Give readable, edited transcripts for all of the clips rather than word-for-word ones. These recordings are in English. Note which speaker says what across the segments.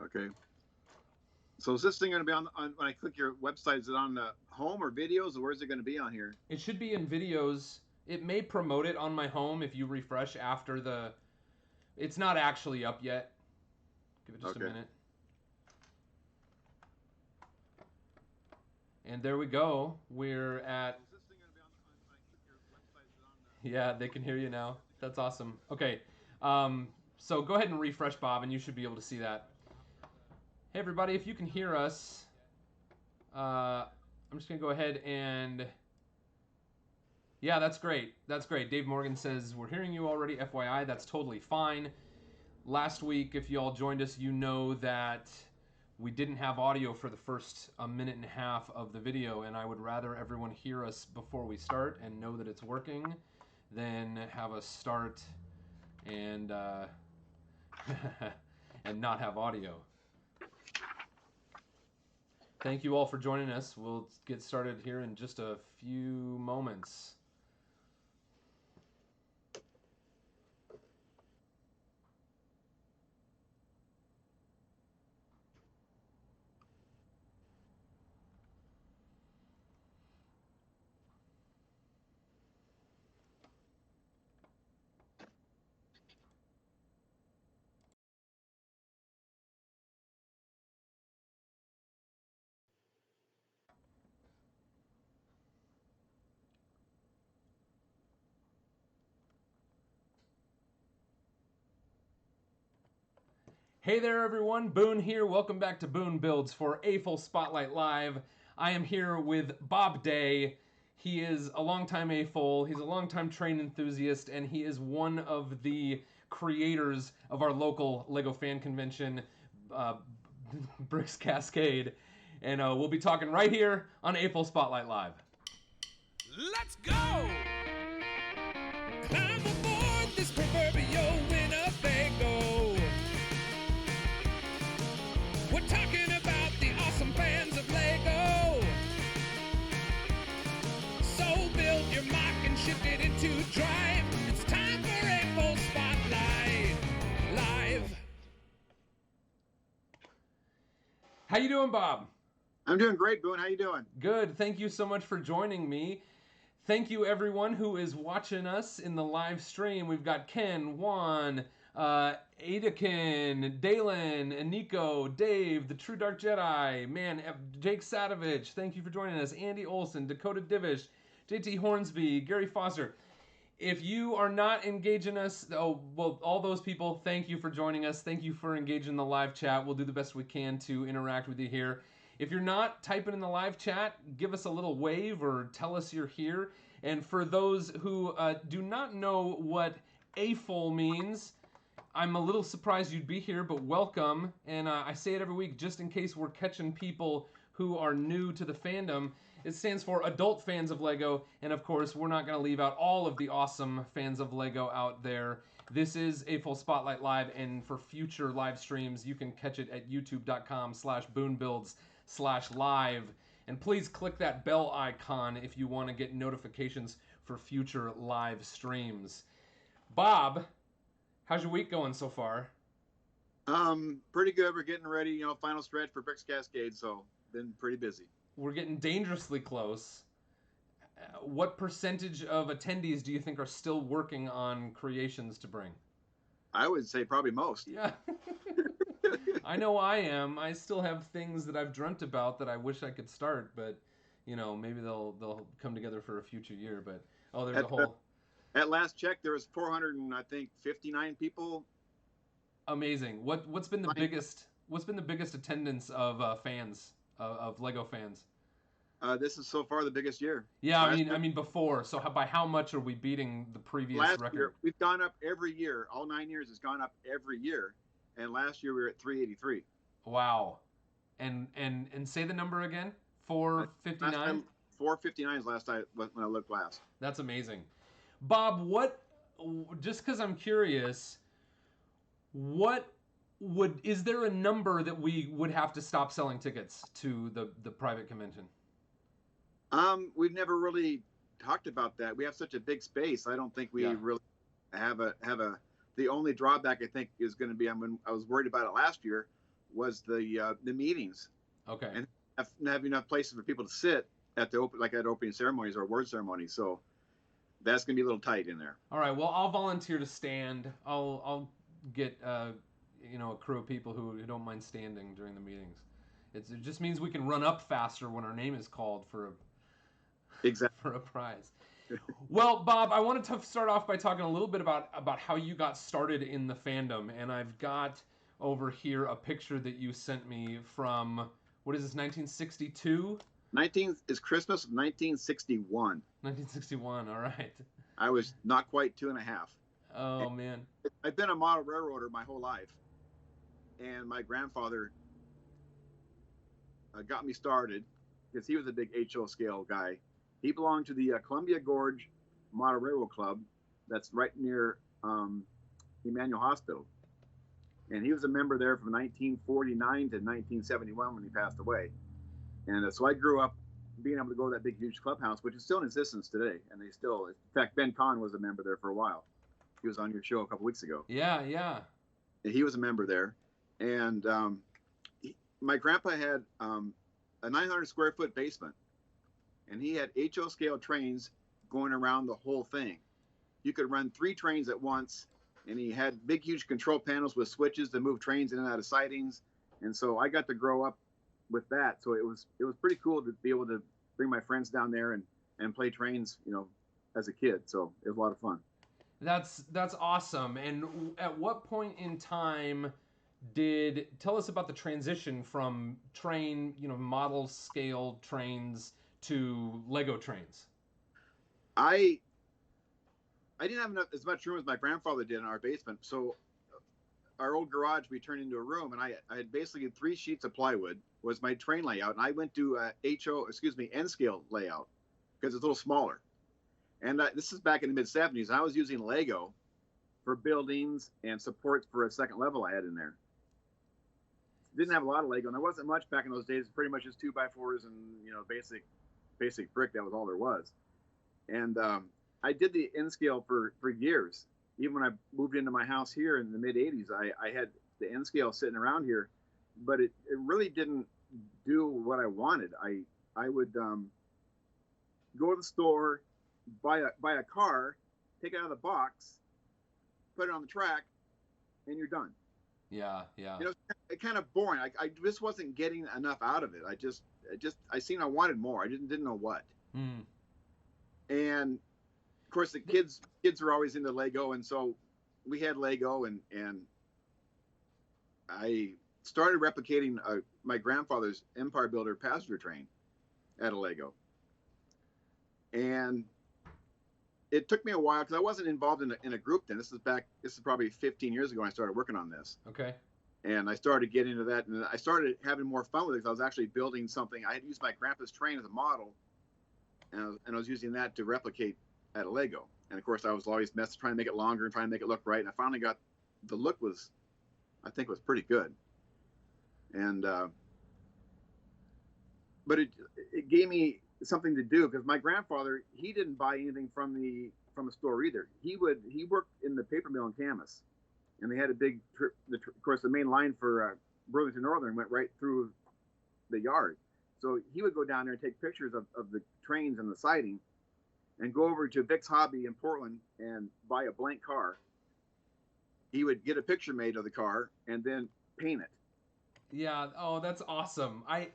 Speaker 1: Okay. So is this thing going to be on when I click your website? Is it on the home or videos, or where is it going to be on here?
Speaker 2: It should be in videos. It may promote it on my home if you refresh after the. It's not actually up yet. Give it just a
Speaker 1: Okay.
Speaker 2: minute. And there we go. We're
Speaker 1: So
Speaker 2: at.
Speaker 1: is this thing going to be on when I click your website? Is it on the
Speaker 2: Yeah, they can
Speaker 1: home
Speaker 2: hear
Speaker 1: or
Speaker 2: you
Speaker 1: video?
Speaker 2: now.
Speaker 1: Where is it going to
Speaker 2: That's
Speaker 1: be?
Speaker 2: awesome. Okay. So go ahead and refresh, Bob, and you should be able to see that. Hey, everybody, if you can hear us, I'm just going to go ahead and. Yeah, that's great. That's great. Dave Morgan says, we're hearing you already, FYI. That's totally fine. Last week, if you all joined us, you know that we didn't have audio for the first a minute and a half of the video, and I would rather everyone hear us before we start and know that it's working than have us start and and not have audio. Thank you all for joining us. We'll get started here in just a few moments. Hey there, everyone. Boone here. Welcome back to Boone Builds for AFOL Spotlight Live. I am here with Bob Day. He is a longtime AFOL. He's a longtime train enthusiast, and he is one of the creators of our local LEGO fan convention, uh, Bricks Cascade. And we'll be talking right here on AFOL Spotlight Live.
Speaker 3: Let's go! Climb aboard this proverbial Winnebago. We're talking about the awesome fans of Lego. So build your mock and shift it into drive. It's time for a full spotlight live.
Speaker 2: How you doing, Bob?
Speaker 1: I'm doing great, Boone. How you doing?
Speaker 2: Good. Thank you so much for joining me. Thank you, everyone who is watching us in the live stream. We've got Ken, Juan, Adakin, Dalen, Nico, Dave, the True Dark Jedi, man, Jake Sadovich. Thank you for joining us. Andy Olson, Dakota Divish, JT Hornsby, Gary Foster. If you are not engaging us, all those people, thank you for joining us. Thank you for engaging the live chat. We'll do the best we can to interact with you here. If you're not typing in the live chat, give us a little wave or tell us you're here. And for those who do not know what AFOL means, I'm a little surprised you'd be here, but welcome. And I say it every week just in case we're catching people who are new to the fandom. It stands for Adult Fans of LEGO, and of course, we're not going to leave out all of the awesome fans of LEGO out there. This is AFOL Spotlight Live, and for future live streams, you can catch it at youtube.com/boonbuilds/live. And please click that bell icon if you want to get notifications for future live streams. Bob, how's your week going so far?
Speaker 1: Pretty good. We're getting ready. Final stretch for Bricks Cascade. So been pretty busy.
Speaker 2: We're getting dangerously close. What percentage of attendees do you think are still working on creations to bring?
Speaker 1: I would say probably most.
Speaker 2: Yeah. I know I am. I still have things that I've dreamt about that I wish I could start, but maybe they'll come together for a future year. But there's a
Speaker 1: At the,
Speaker 2: whole
Speaker 1: at last check, there was 400 and I think 59 people.
Speaker 2: amazing. What's been the biggest attendance of fans of Lego fans?
Speaker 1: This is so far the biggest year.
Speaker 2: Yeah,
Speaker 1: Last
Speaker 2: I
Speaker 1: year,
Speaker 2: mean before. So by how much are we beating the previous
Speaker 1: last
Speaker 2: record?
Speaker 1: year we've gone up every year. All 9 years has gone up every year, and last year we were at 383.
Speaker 2: Wow. And say the number again.
Speaker 1: Last
Speaker 2: 459.
Speaker 1: time 459 is last I when I looked last.
Speaker 2: That's amazing. Bob, what? Just because I'm curious, what would is there a number that we would have to stop selling tickets to the private convention?
Speaker 1: We've never really talked about that. We have such a big space. I don't think we
Speaker 2: Yeah.
Speaker 1: really have a. The only drawback I think is going to be I was worried about it last year. was the meetings
Speaker 2: Okay.
Speaker 1: and have enough places for people to sit at the at opening ceremonies or award ceremonies. So that's gonna be a little tight in there.
Speaker 2: All right. Well, I'll volunteer to stand. I'll get a crew of people who don't mind standing during the meetings. It just means we can run up faster when our name is called for
Speaker 1: Exactly.
Speaker 2: for a prize. Well, Bob, I wanted to start off by talking a little bit about how you got started in the fandom, and I've got over here a picture that you sent me from, what is this, 1962?
Speaker 1: Is Christmas of 1961.
Speaker 2: 1961. All right.
Speaker 1: I was not quite 2.5.
Speaker 2: Oh man.
Speaker 1: I've been a model railroader my whole life, and my grandfather got me started because he was a big HO scale guy. He belonged to the Columbia Gorge Model Railroad Club that's right near Emmanuel Hospital. And he was a member there from 1949 to 1971 when he passed away. And so I grew up being able to go to that big, huge clubhouse, which is still in existence today. And they still, in fact, Ben Kahn was a member there for a while. He was on your show a couple weeks ago.
Speaker 2: Yeah, yeah.
Speaker 1: And he was a member there. And my grandpa had a 900 square foot basement. And he had HO scale trains going around the whole thing. You could run 3 trains at once, and he had big, huge control panels with switches to move trains in and out of sidings. And so I got to grow up with that. So it was pretty cool to be able to bring my friends down there and play trains, as a kid. So it was a lot of fun.
Speaker 2: That's awesome. And at what point in time tell us about the transition from train, model scale trains to Lego trains?
Speaker 1: I didn't have as much room as my grandfather did in our basement. So our old garage, we turned into a room, and I had basically 3 sheets of plywood was my train layout. And I went to N scale layout because it's a little smaller. And this is back in the mid 70s. And I was using Lego for buildings and supports for a second level I had in there. Didn't have a lot of Lego, and there wasn't much back in those days. Pretty much just 2x4s and basic brick. That was all there was. And I did the N scale for years. Even when I moved into my house here in the mid 80s, I had the N scale sitting around here, but it really didn't do what I wanted. I would go to the store, buy a car, take it out of the box, put it on the track, and you're done.
Speaker 2: Yeah, yeah.
Speaker 1: It's kind of boring. I just wasn't getting enough out of it. I seen I wanted more. I didn't know what.
Speaker 2: Mm.
Speaker 1: And of course, the kids are always into Lego, and so we had Lego, and I started replicating my grandfather's Empire Builder passenger train out of Lego. And it took me a while because I wasn't involved in a group then. This is probably 15 years ago when I started working on this.
Speaker 2: Okay.
Speaker 1: And I started getting into that, and I started having more fun with it because I was actually building something. I had used my grandpa's train as a model, and I was using that to replicate at a Lego. And of course, I was always trying to make it longer and trying to make it look right. And I finally got the look I think was pretty good. And but it gave me something to do because my grandfather, he didn't buy anything from the store either. He worked in the paper mill in Camas, and they had a big trip. Of course, the main line for Burlington Northern went right through the yard. So he would go down there and take pictures of the trains and the siding, and go over to Vic's Hobby in Portland and buy a blank car. He would get a picture made of the car and then paint it.
Speaker 2: Yeah. Oh, that's awesome. I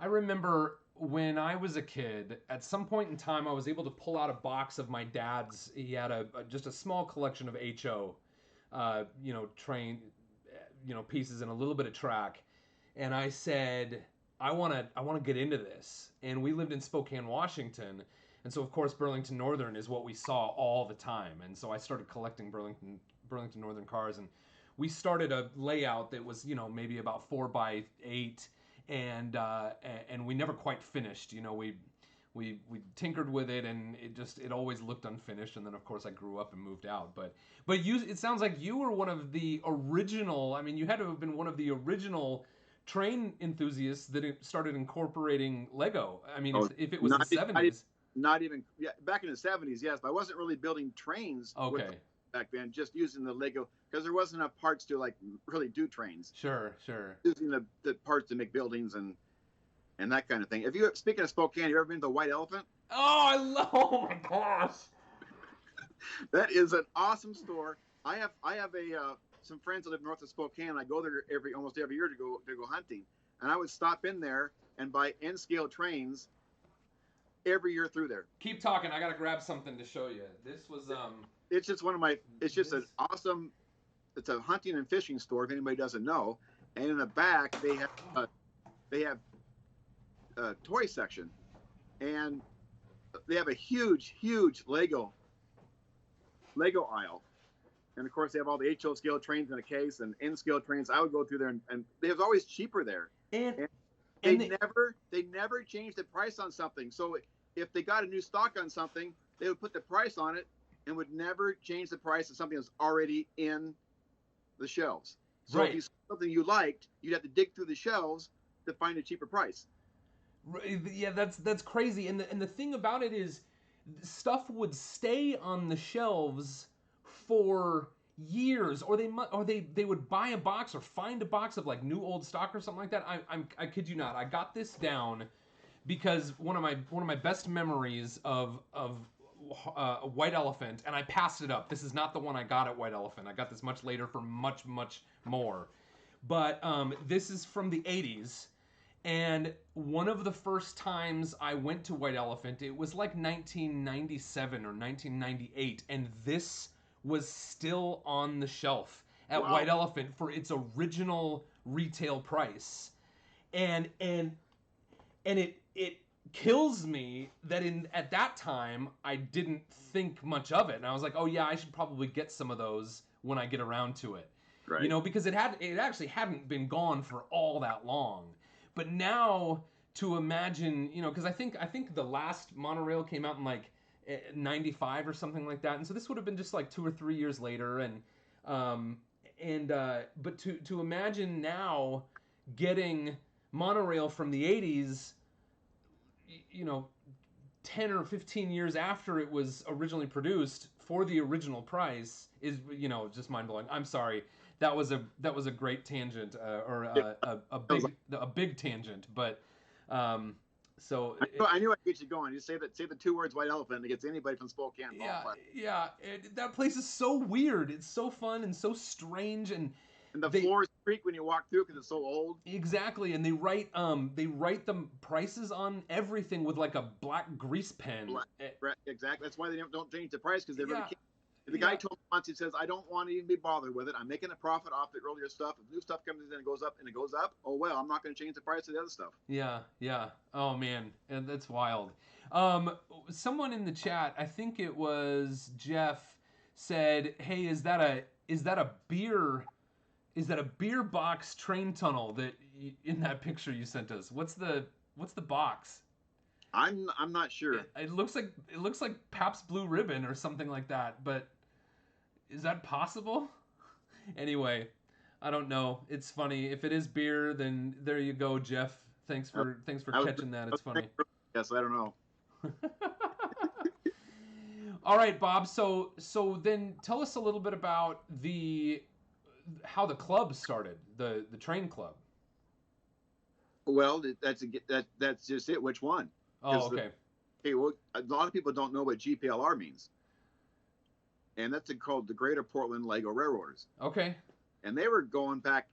Speaker 2: remember when I was a kid, at some point in time, I was able to pull out a box of my dad's. He had just a small collection of HO, train, pieces and a little bit of track. And I said, I want to get into this. And we lived in Spokane, Washington. And so, of course, Burlington Northern is what we saw all the time. And so I started collecting Burlington Northern cars. And we started a layout that was, maybe about 4x8. And we never quite finished. We tinkered with it, and it always looked unfinished. And then, of course, I grew up and moved out. But it sounds like you were one of the original. I mean, you had to have been one of the original train enthusiasts that started incorporating Lego. I mean, if it was the 70s.
Speaker 1: Not even back in the 70s, yes, but I wasn't really building trains.
Speaker 2: Okay.
Speaker 1: back then, just using the Lego, because there wasn't enough parts to like really do trains.
Speaker 2: Sure.
Speaker 1: Using the parts to make buildings and that kind of thing. If you, speaking of Spokane, you ever been to the White Elephant?
Speaker 2: Oh my gosh.
Speaker 1: That is an awesome store. I have some friends that live north of Spokane. I go there almost every year to go hunting, and I would stop in there and buy N-scale trains every year through there.
Speaker 2: Keep talking. I gotta grab something to show you. This was
Speaker 1: It's just It's just an awesome. It's a hunting and fishing store. If anybody doesn't know, and in the back they have a toy section, and they have a huge Lego aisle. And of course, they have all the HO scale trains in a case and N scale trains. I would go through there, and it was always cheaper there. And they never changed the price on something. So if they got a new stock on something, they would put the price on it and would never change the price of something that's already in the shelves. So
Speaker 2: right.
Speaker 1: if you saw something you liked, you'd have to dig through the shelves to find a cheaper price.
Speaker 2: Yeah, that's crazy. And the thing about it is, stuff would stay on the shelves for years, or they would buy a box or find a box of like new old stock or something like that. I kid you not. I got this down because one of my best memories of White Elephant, and I passed it up. This is not the one I got at White Elephant. I got this much later for much more. But this is from the 80s. And one of the first times I went to White Elephant, it was like 1997 or 1998, and this was still on the shelf at White Elephant for its original retail price. And it kills me that at that time I didn't think much of it. And I was like, oh yeah, I should probably get some of those when I get around to it.
Speaker 1: Right.
Speaker 2: You know, because it actually hadn't been gone for all that long. But now to imagine, you know, because I think the last monorail came out in like 95 or something like that, and so this would have been just like 2 or 3 years later, but to imagine now getting monorail from the 80s, you know, 10 or 15 years after it was originally produced for the original price is, you know, just mind blowing. I'm sorry. That was a great tangent, or a big tangent, but so
Speaker 1: I knew I'd get you going. You say the 2 words White Elephant, and it gets anybody from Spokane.
Speaker 2: Yeah. That place is so weird. It's so fun and so strange, and
Speaker 1: the floors creak when you walk through because it's so old.
Speaker 2: Exactly, and they write the prices on everything with like a black grease pen.
Speaker 1: Exactly. That's why they don't change the price, because they really can't. The guy told me once, he says, I don't want to even be bothered with it. I'm making a profit off the earlier stuff. If new stuff comes in and it goes up, oh well, I'm not going to change the price of the other stuff.
Speaker 2: Yeah. Oh man, and that's wild. Someone in the chat, I think it was Jeff, said, "Hey, is that a beer box train tunnel that in that picture you sent us? What's the box?"
Speaker 1: I'm not sure.
Speaker 2: It looks like Pabst Blue Ribbon or something like that, but is that possible? Anyway, I don't know. It's funny. If it is beer, then there you go, Jeff. Thanks for catching that. It's funny.
Speaker 1: Yes, I don't know.
Speaker 2: All right, Bob. So then tell us a little bit about how the club started, the train club.
Speaker 1: Well, that's just it. Which one?
Speaker 2: Oh, okay.
Speaker 1: Well, a lot of people don't know what GPLR means, and that's called the Greater Portland Lego Railroaders.
Speaker 2: Okay.
Speaker 1: And they were going back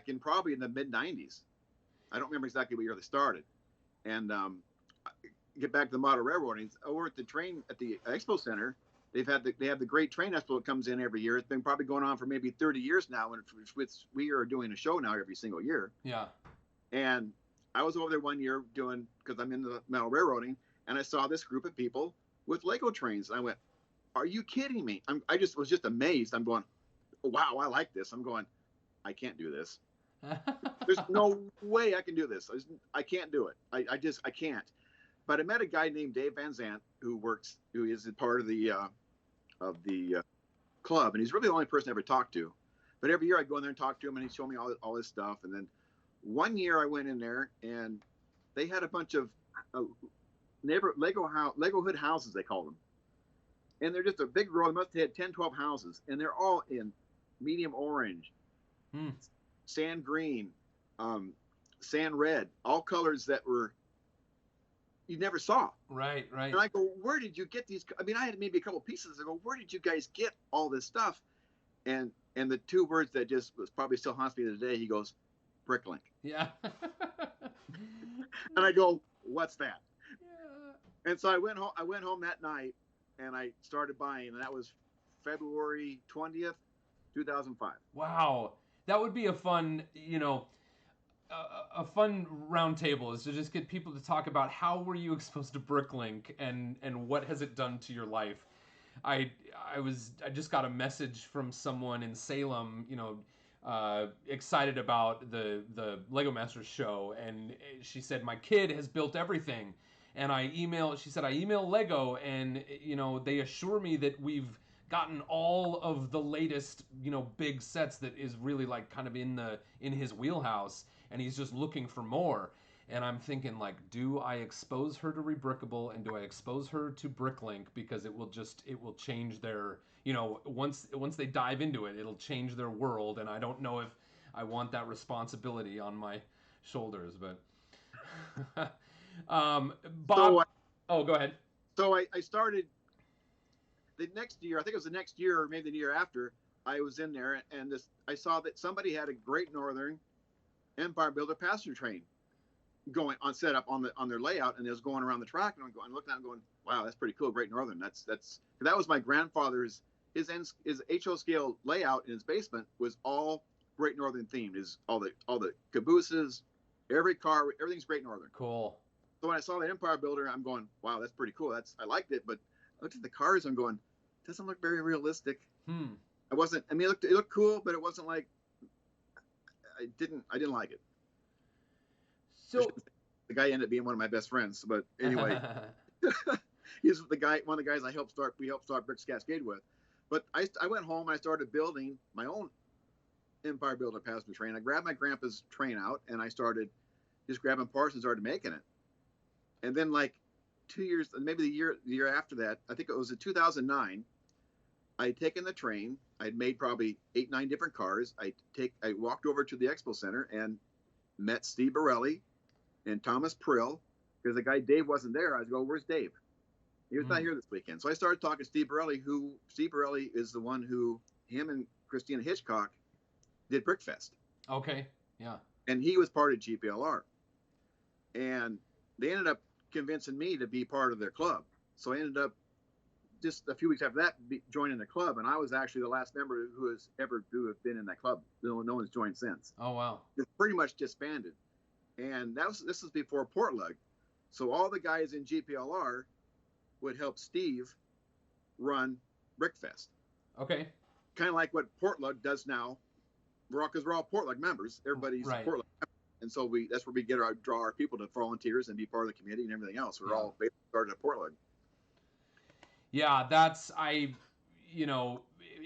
Speaker 1: in probably in the mid '90s. I don't remember exactly what year they started. And get back to the model railroading over at the Expo Center. They have the Great Train Expo that comes in every year. It's been probably going on for maybe 30 years now, and we are doing a show now every single year.
Speaker 2: Yeah. And
Speaker 1: I was over there one year because I'm in the metal railroading, and I saw this group of people with Lego trains. And I went, "Are you kidding me?" I was just amazed. I'm going, "Wow, I like this." I'm going, "I can't do this. There's no way I can do this. I can't do it. I can't." But I met a guy named Dave Van Zant who is a part of the club, and he's really the only person I ever talked to. But every year I go in there and talk to him, and he'd show me all this stuff. And then one year I went in there, and they had a bunch of Lego hood houses, they call them. and they're just a big row. They must have had 10, 12 houses, and they're all in medium orange, sand green, sand red, all colors that were you never saw.
Speaker 2: Right.
Speaker 1: And I go, where did you get these? I mean, I had maybe a couple pieces. I go, where did you guys get all this stuff? And the two words that just was probably still haunts me today. He goes, Bricklink.
Speaker 2: Yeah.
Speaker 1: And I go, what's that?
Speaker 2: Yeah.
Speaker 1: And so I went home that night, and I started buying, and that was February 20th, 2005.
Speaker 2: Wow, that would be a fun, a fun round table is to just get people to talk about how were you exposed to Bricklink and what has it done to your life. I just got a message from someone in Salem, excited about the Lego Masters show, and she said my kid has built everything, and she said I email Lego, and they assure me that we've gotten all of the latest big sets that is really like kind of in his wheelhouse, and he's just looking for more. And I'm thinking, like, do I expose her to Rebrickable, and do I expose her to Bricklink, because it will change their, once they dive into it, it'll change their world, and I don't know if I want that responsibility on my shoulders, but Bob. Go ahead.
Speaker 1: So I started the next year. I think it was the next year, or maybe the year after. I was in there, and I saw that somebody had a Great Northern Empire Builder passenger train going on set up on their layout, and it was going around the track, and I'm looking at it going, wow, that's pretty cool. Great Northern. That was my grandfather's his HO scale layout in his basement was all Great Northern themed. Is all the cabooses, every car, everything's Great Northern.
Speaker 2: Cool.
Speaker 1: So when I saw the Empire Builder, I'm going, wow, that's pretty cool. I liked it, but I looked at the cars, I'm going, it doesn't look very realistic. It looked cool, but it wasn't like I didn't like it.
Speaker 2: So
Speaker 1: the guy ended up being one of my best friends, but anyway, he's one of the guys we helped start Bricks Cascade with. But I went home and I started building my own Empire Builder passenger train. I grabbed my grandpa's train out, and I started just grabbing parts and started making it. And then, like 2 years, maybe the year after that, I think it was in 2009, I'd taken the train. I'd made probably 8, 9 different cars. I walked over to the expo center and met Steve Borelli and Thomas Prill, because the guy Dave wasn't there. I was going, where's Dave? He was not here this weekend. So I started talking to Steve Borelli, Steve Borelli is the one who, him and Christina Hitchcock did Brickfest.
Speaker 2: Okay, yeah.
Speaker 1: And he was part of GPLR. And they ended up convincing me to be part of their club. So I ended up, just a few weeks after that, joining the club. And I was actually the last member who have been in that club. No one's joined since.
Speaker 2: Oh, wow.
Speaker 1: It's pretty much disbanded. And this was before Portlug. So all the guys in GPLR would help Steve run Brickfest.
Speaker 2: Okay.
Speaker 1: Kind of like what Portlug does now. Because we're all Portlug members. Everybody's
Speaker 2: right.
Speaker 1: Portlug members. And so that's where we draw our people to volunteers and be part of the community and everything else. We're all basically started at Portlug.
Speaker 2: Yeah,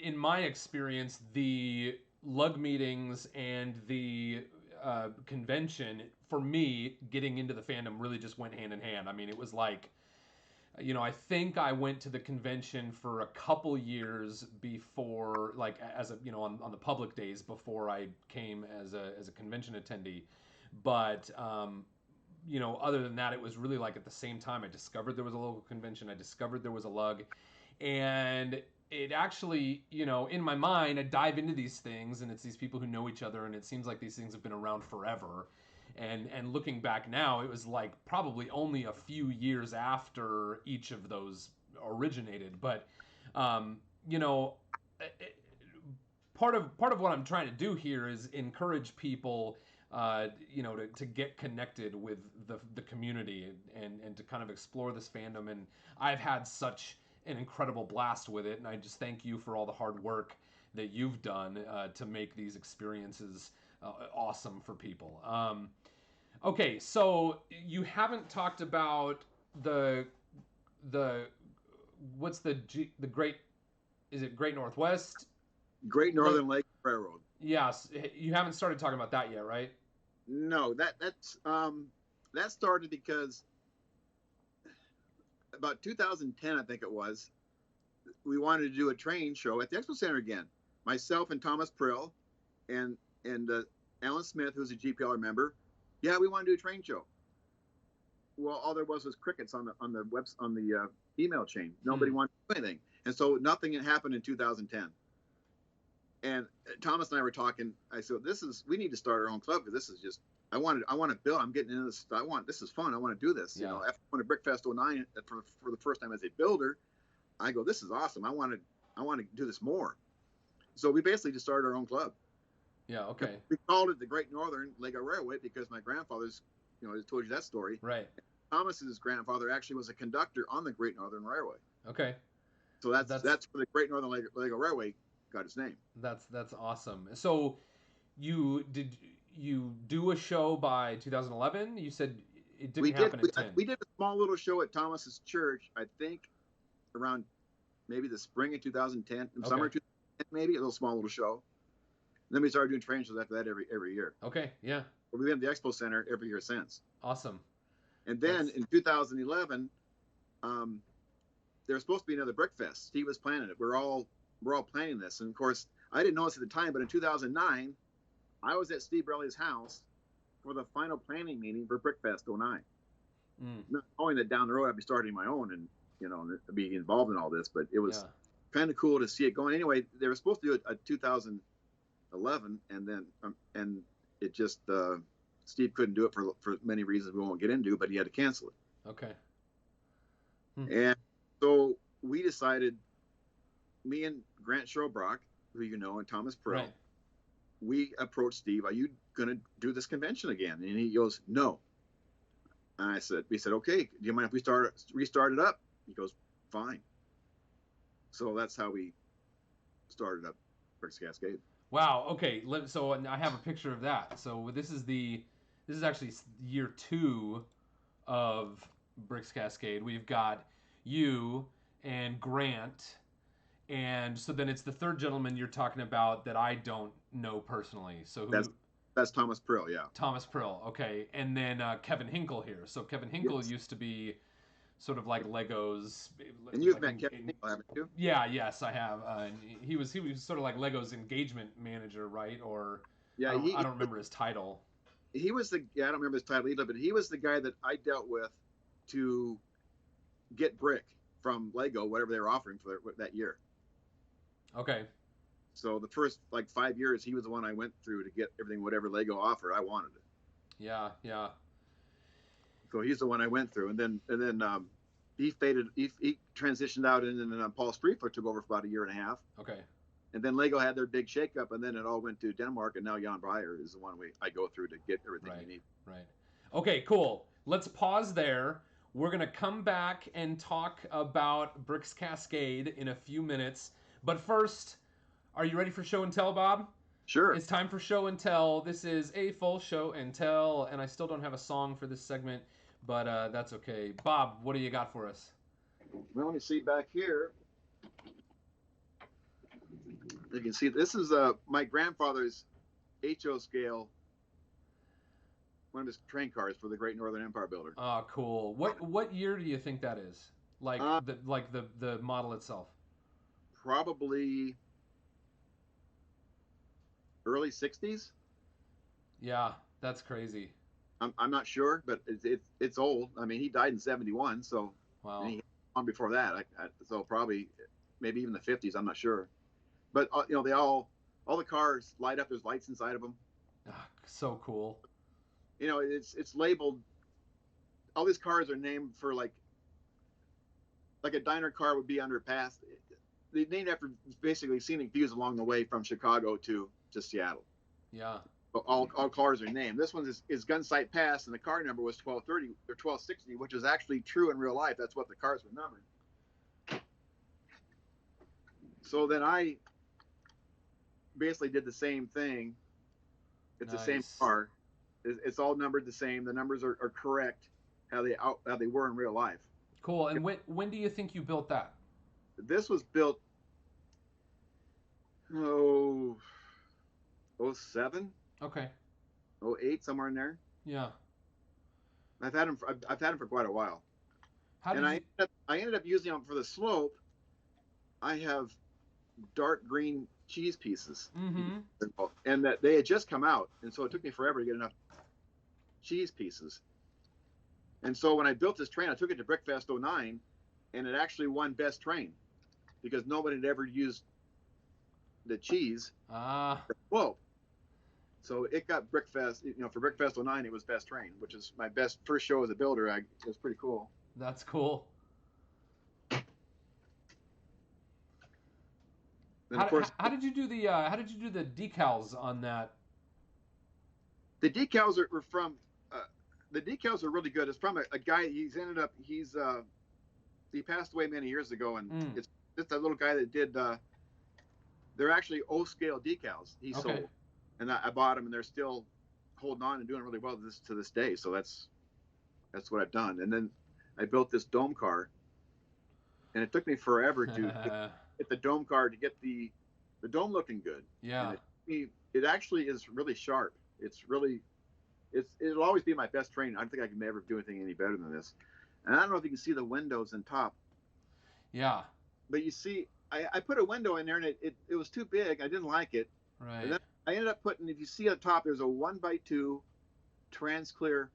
Speaker 2: in my experience, the lug meetings and the convention, for me, getting into the fandom really just went hand in hand. I mean, it was like, I think I went to the convention for a couple years before, like, as a, on the public days before I came as a convention attendee. But, other than that, it was really like at the same time I discovered there was a local convention. I discovered there was a lug. And it actually, in my mind, I dive into these things, and it's these people who know each other, and it seems like these things have been around forever. And looking back now, it was like probably only a few years after each of those originated. But, part of what I'm trying to do here is encourage people, to get connected with the community and to kind of explore this fandom. And I've had such an incredible blast with it, and I just thank you for all the hard work that you've done to make these experiences awesome for people. Okay, so you haven't talked about the what's the Great, is it Great Northwest?
Speaker 1: Great Northern Lake Railroad.
Speaker 2: Yes, you haven't started talking about that yet, right?
Speaker 1: No, that started because about 2010, I think it was, we wanted to do a train show at the Expo Center again. Myself and Thomas Prill and Alan Smith, who's a GPLR member. Yeah, we want to do a train show. Well, all there was crickets on the email chain. Nobody wanted to do anything, and so nothing had happened in 2010. And Thomas and I were talking. I said, we need to start our own club, because this is just, I want to build. I'm getting into this. This is fun. I want to do this.
Speaker 2: Yeah.
Speaker 1: You know, after going to Brickfest 09 for the first time as a builder, I go, this is awesome. I want to do this more. So we basically just started our own club.
Speaker 2: Yeah. Okay.
Speaker 1: We called it the Great Northern Lego Railway because my grandfather's, I told you that story.
Speaker 2: Right.
Speaker 1: Thomas's grandfather actually was a conductor on the Great Northern Railway.
Speaker 2: Okay.
Speaker 1: So that's where the Great Northern Lego Railway got its name.
Speaker 2: That's awesome. So you do a show by 2011? You said it didn't happen in 10.
Speaker 1: We did a small little show at Thomas's church, I think around maybe the spring of 2010, summer 2010, maybe, a little small little show. And then we started doing train shows after that every year. Okay, yeah. We've been at the Expo Center every year since.
Speaker 2: Awesome.
Speaker 1: And then in 2011, there was supposed to be another Brickfest. Steve was planning it. We're all planning this, and of course, I didn't know this at the time, but in 2009, I was at Steve Borelli's house for the final planning meeting for Brickfest 09. Not knowing that down the road I'd be starting my own and be involved in all this, but it was kind of cool to see it going. Anyway, they were supposed to do a 2011, and then and it just Steve couldn't do it for many reasons we won't get into, but he had to cancel it.
Speaker 2: Okay.
Speaker 1: And so we decided, me and Grant Schobrock, who you know, and Thomas Prill,
Speaker 2: right,
Speaker 1: we approached Steve, are you going to do this convention again? And he goes, no. And we said, okay, do you mind if we restart it up? He goes, fine. So that's how we started up Bricks Cascade.
Speaker 2: Wow. Okay. So I have a picture of that. So this is actually year 2 of Bricks Cascade. We've got you and Grant, and so then it's the third gentleman you're talking about that I don't know personally. So
Speaker 1: that's Thomas Prill, yeah.
Speaker 2: Thomas Prill, okay. And then Kevin Hinkle here. So Kevin Hinkle used to be sort of like Lego's.
Speaker 1: And you've met Kevin Hinkle, haven't you?
Speaker 2: Yeah, yes, I have. He was sort of like Lego's engagement manager, right? Or I don't remember his title.
Speaker 1: He was I don't remember his title either, but he was the guy that I dealt with to get brick from Lego, whatever they were offering for that year. Okay. So the first 5 years, he was the one I went through to get everything, whatever Lego offered, I wanted it.
Speaker 2: Yeah, yeah.
Speaker 1: So he's the one I went through, and then he faded. He transitioned out, and then Paul Striefler took over for about a year and a half.
Speaker 2: Okay.
Speaker 1: And then Lego had their big shakeup, and then it all went to Denmark, and now Jan Breyer is the one I go through to get everything we need. Right.
Speaker 2: Okay, cool. Let's pause there. We're going to come back and talk about Bricks Cascade in a few minutes. But first, are you ready for show and tell, Bob?
Speaker 1: Sure.
Speaker 2: It's time for show and tell. This is AFOL show and tell, and I still don't have a song for this segment, but that's okay. Bob, what do you got for us?
Speaker 1: Well, let me see back here. You can see this is my grandfather's HO scale, one of his train cars for the Great Northern Empire Builder.
Speaker 2: Oh, cool. What year do you think that is? The model itself?
Speaker 1: Probably early 60s.
Speaker 2: Yeah, that's crazy.
Speaker 1: I'm not sure, but it's old. I mean, he died in 71, so
Speaker 2: wow.
Speaker 1: And he on before that. So probably maybe even the 50s. I'm not sure. But they all the cars light up. There's lights inside of them.
Speaker 2: Ah, so cool.
Speaker 1: It's labeled. All these cars are named for like a diner car would be under a pass. They named after basically scenic views along the way from Chicago to Seattle.
Speaker 2: Yeah.
Speaker 1: But all cars are named. This one is Gunsight Pass, and the car number was 1230 or 1260, which is actually true in real life. That's what the cars were numbered. So then I basically did the same thing. It's the same car. It's all numbered the same. The numbers are correct how they were in real life.
Speaker 2: Cool. And when do you think you built that?
Speaker 1: This was built 07.
Speaker 2: Okay.
Speaker 1: 08, somewhere in there.
Speaker 2: Yeah.
Speaker 1: I've had them for quite a while. I ended up using them for the slope. I have dark green cheese pieces,
Speaker 2: Mm-hmm.
Speaker 1: and that they had just come out, and so it took me forever to get enough cheese pieces. And so when I built this train, I took it to Brickfest 09, and it actually won best train because nobody had ever used the cheese. Whoa. So it got Brickfest, for Brickfest 09, it was best train, which is my best first show as a builder. It was pretty cool.
Speaker 2: That's cool.
Speaker 1: And of course,
Speaker 2: how did you do the decals on that?
Speaker 1: the decals are from the decals are really good. It's from a guy. He passed away many years ago, and it's just a little guy that did. They're actually O-scale decals he sold, and I bought them, and they're still holding on and doing really well to this day. So that's what I've done. And then I built this dome car, and it took me forever to get the dome car to get the dome looking good.
Speaker 2: Yeah.
Speaker 1: And it actually is really sharp. It'll always be my best train. I don't think I can ever do anything any better than this. And I don't know if you can see the windows in top.
Speaker 2: Yeah.
Speaker 1: But you see, I put a window in there, and it was too big. I didn't like it.
Speaker 2: Right.
Speaker 1: And then I ended up putting, if you see at the top, there's a 1x2 trans-clear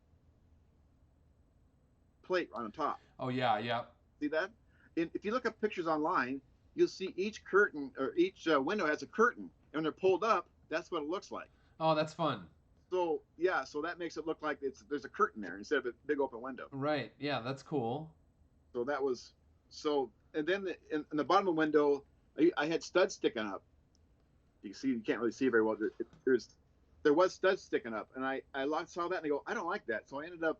Speaker 1: plate on the top.
Speaker 2: Oh, yeah.
Speaker 1: See that? And if you look up pictures online, you'll see each curtain or each window has a curtain. And when they're pulled up, that's what it looks like.
Speaker 2: Oh, that's fun.
Speaker 1: So, yeah, so that makes it look like there's a curtain there instead of a big open window.
Speaker 2: Right. Yeah, that's cool.
Speaker 1: So that was and then in the bottom of the window, I had studs sticking up. You can't really see very well. There was studs sticking up, and I saw that and I go, I don't like that. So I ended up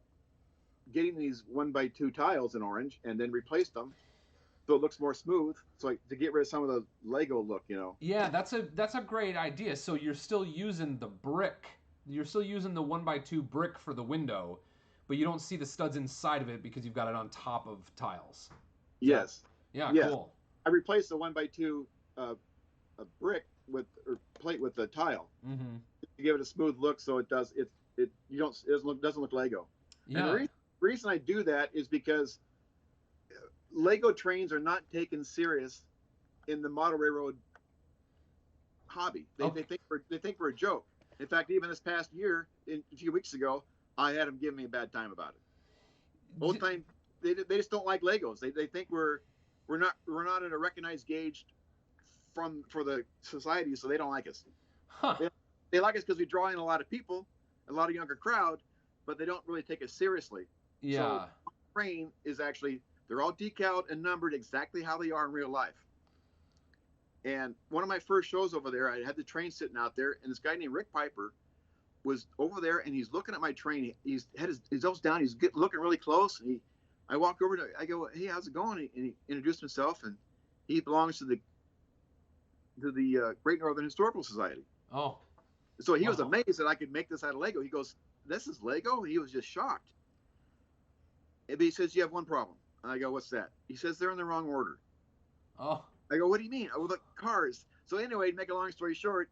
Speaker 1: getting these 1x2 tiles in orange and then replaced them so it looks more smooth. So to get rid of some of the Lego look,
Speaker 2: Yeah, that's a great idea. So you're still using the brick. You're still using the 1x2 brick for the window, but you don't see the studs inside of it because you've got it on top of tiles.
Speaker 1: Yes.
Speaker 2: Yeah,
Speaker 1: yes.
Speaker 2: Cool.
Speaker 1: I replaced the 1x2 brick plate with the tile to give it a smooth look, so it doesn't look Lego.
Speaker 2: Yeah.
Speaker 1: And the reason I do that is because Lego trains are not taken serious in the model railroad hobby. They think we're a joke. In fact, even this past year, a few weeks ago, I had them giving me a bad time about it. Old time, they just don't like Legos. They think we're not in a recognized gauge for the society, so they don't like us.
Speaker 2: Huh.
Speaker 1: They like us because we draw in a lot of people, a lot of younger crowd, but they don't really take us seriously.
Speaker 2: Yeah.
Speaker 1: So the train is actually, they're all decaled and numbered exactly how they are in real life. And one of my first shows over there, I had the train sitting out there, and this guy named Rick Piper was over there, and he's looking at my train. He's had his nose down. He's looking really close. And I walk over to, I go, hey, how's it going? And he introduced himself, and he belongs to the Great Northern Historical Society.
Speaker 2: Oh.
Speaker 1: So he was amazed that I could make this out of Lego. He goes, this is Lego? He was just shocked. And he says, you have one problem. And I go, what's that? He says, they're in the wrong order.
Speaker 2: Oh.
Speaker 1: I go, what do you mean? Oh, the cars. So anyway, to make a long story short,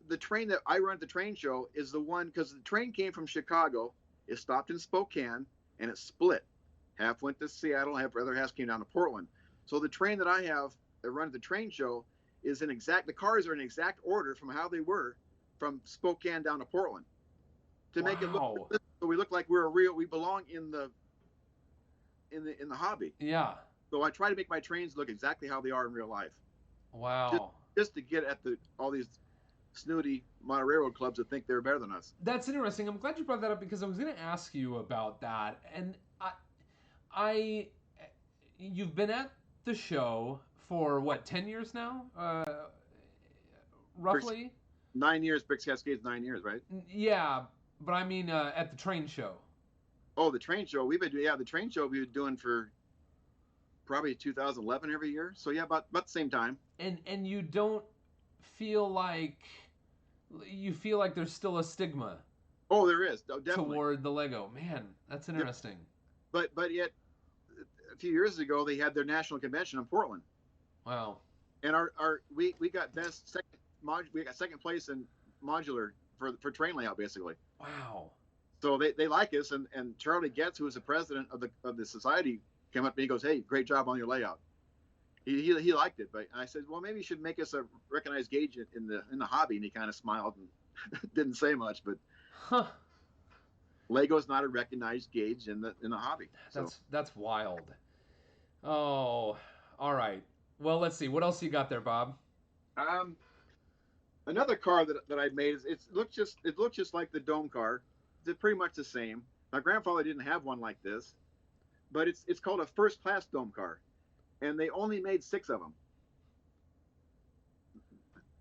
Speaker 1: the train that I run at the train show is the one, because the train came from Chicago, it stopped in Spokane, and it split. Half went to Seattle, half the other half came down to Portland. So the train that I have that run at the train show is the cars are in exact order from how they were from Spokane down to Portland. To make it look, so we look like we belong in the hobby.
Speaker 2: Yeah.
Speaker 1: So I try to make my trains look exactly how they are in real life.
Speaker 2: Wow.
Speaker 1: Just to get at all these snooty model railroad clubs that think they're better than us.
Speaker 2: That's interesting. I'm glad you brought that up because I was going to ask you about that. And you've been at the show for what, 10 years now? Roughly?
Speaker 1: 9 years. Bricks Cascade's 9 years, right?
Speaker 2: Yeah, but I mean at the train show.
Speaker 1: Oh, the train show. The train show we've been doing for probably 2011 every year. So yeah, about the same time.
Speaker 2: And you don't feel like there's still a stigma.
Speaker 1: Oh, there is. Oh, definitely.
Speaker 2: Toward the Lego. Man, that's interesting.
Speaker 1: But yet a few years ago they had their national convention in Portland.
Speaker 2: Wow.
Speaker 1: And we got second place in modular for train layout basically.
Speaker 2: Wow.
Speaker 1: So they like us, and Charlie Getz, who is the president of the society, came up to me and goes, hey, great job on your layout. He liked it, but I said, well, maybe you should make us a recognized gauge in the hobby, and he kind of smiled and didn't say much. But
Speaker 2: Huh.
Speaker 1: Lego's not a recognized gauge in the hobby. So.
Speaker 2: That's wild. Oh, all right. Well, let's see. What else you got there, Bob?
Speaker 1: Another car that I made is it looks just like the dome car. It's pretty much the same. My grandfather didn't have one like this, but it's called a first class dome car, and they only made 6 of them.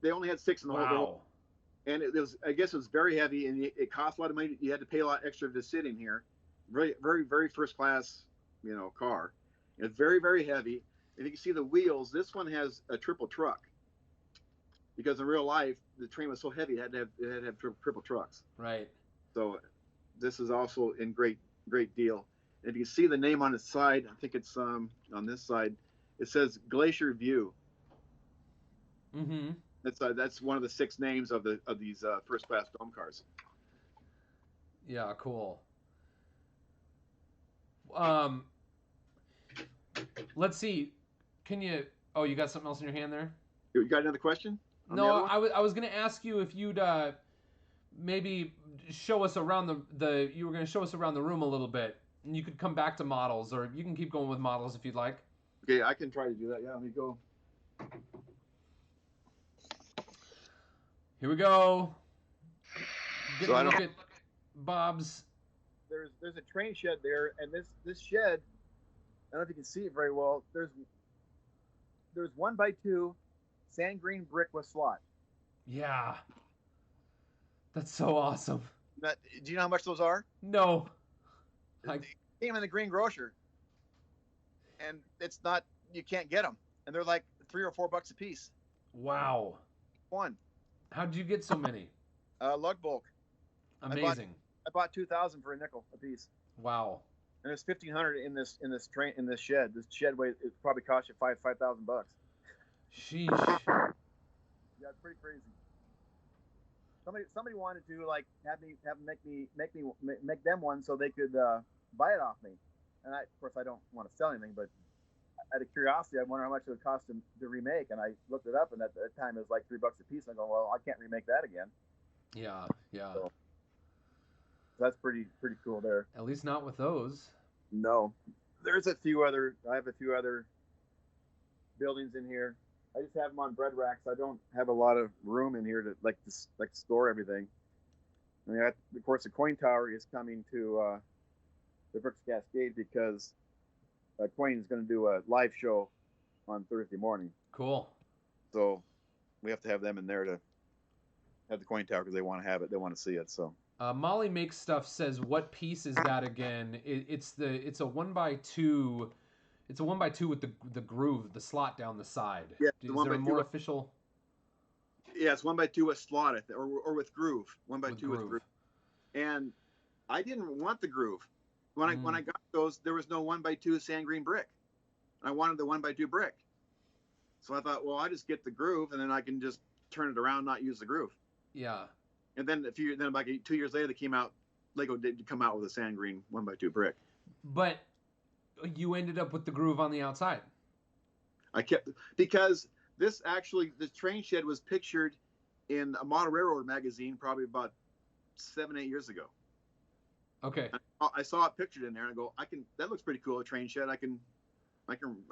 Speaker 1: They only had 6 in the whole. And it was, I guess, it was very heavy, and it cost a lot of money. You had to pay a lot extra to sit in here. Very, very, very first class, car. It's very, very heavy. And you can see the wheels. This one has a triple truck, because in real life the train was so heavy it had to have triple trucks.
Speaker 2: Right.
Speaker 1: So this is also in great deal. And you can see the name on its side. I think it's on this side. It says Glacier View.
Speaker 2: Mm-hmm.
Speaker 1: That's one of the 6 names of these first class dome cars.
Speaker 2: Yeah, cool. Let's see. Can you? Oh, you got something else in your hand there?
Speaker 1: You got another question?
Speaker 2: No, I was going to ask you if you'd maybe show us around you were going to show us around the room a little bit, and you could come back to models, or you can keep going with models if you'd like.
Speaker 1: Okay, I can try to do that. Yeah, let me go.
Speaker 2: Here we go.
Speaker 1: So I
Speaker 2: look at Bob's.
Speaker 1: There's a train shed there, and this shed, I don't know if you can see it very well. There's 1x2 sand green brick with slot.
Speaker 2: Yeah. That's so awesome.
Speaker 1: Do you know how much those are?
Speaker 2: No.
Speaker 1: They came in the green grocer, and you can't get them, and they're like $3 or $4 a piece.
Speaker 2: Wow.
Speaker 1: One.
Speaker 2: How'd you get so many?
Speaker 1: Lug bulk.
Speaker 2: Amazing.
Speaker 1: I bought 2,000 for a nickel a piece.
Speaker 2: Wow. And
Speaker 1: there's 1,500 in this shed. This shed weight, it probably cost you $5,000.
Speaker 2: Sheesh.
Speaker 1: Yeah, it's pretty crazy. Somebody wanted to make them one so they could buy it off me, and of course I don't want to sell anything, but out of curiosity, I wonder how much it would cost them to remake, and I looked it up, and at that time it was like $3 a piece. And I go, well, I can't remake that again.
Speaker 2: Yeah.
Speaker 1: So that's pretty cool there.
Speaker 2: At least not with those.
Speaker 1: No, I have a few other buildings in here. I just have them on bread racks. I don't have a lot of room in here to store everything. I mean, of course, the coin tower is coming to the Brooks Cascade because Coin is going to do a live show on Thursday morning.
Speaker 2: Cool.
Speaker 1: So we have to have them in there to have the coin tower because they want to have it. They want to see it. So
Speaker 2: Molly Makes Stuff says, what piece is that again? It's a 1x2. It's a 1x2 with the groove, the slot down the side.
Speaker 1: Yeah,
Speaker 2: is there a more official?
Speaker 1: Yeah, it's 1x2 with slot, or with groove. 1x2 with groove. And I didn't want the groove. When I got those, there was no 1x2 sand green brick. I wanted the 1x2 brick. So I thought, well, I just get the groove, and then I can just turn it around, not use the groove.
Speaker 2: Yeah.
Speaker 1: And then about 2 years later, Lego did come out with a sand green 1x2 brick.
Speaker 2: But you ended up with the groove on the outside.
Speaker 1: Because this train shed was pictured in a Model Railroad magazine probably about 7-8 years ago.
Speaker 2: Okay.
Speaker 1: I saw it pictured in there, and I go, that looks pretty cool, a train shed. I can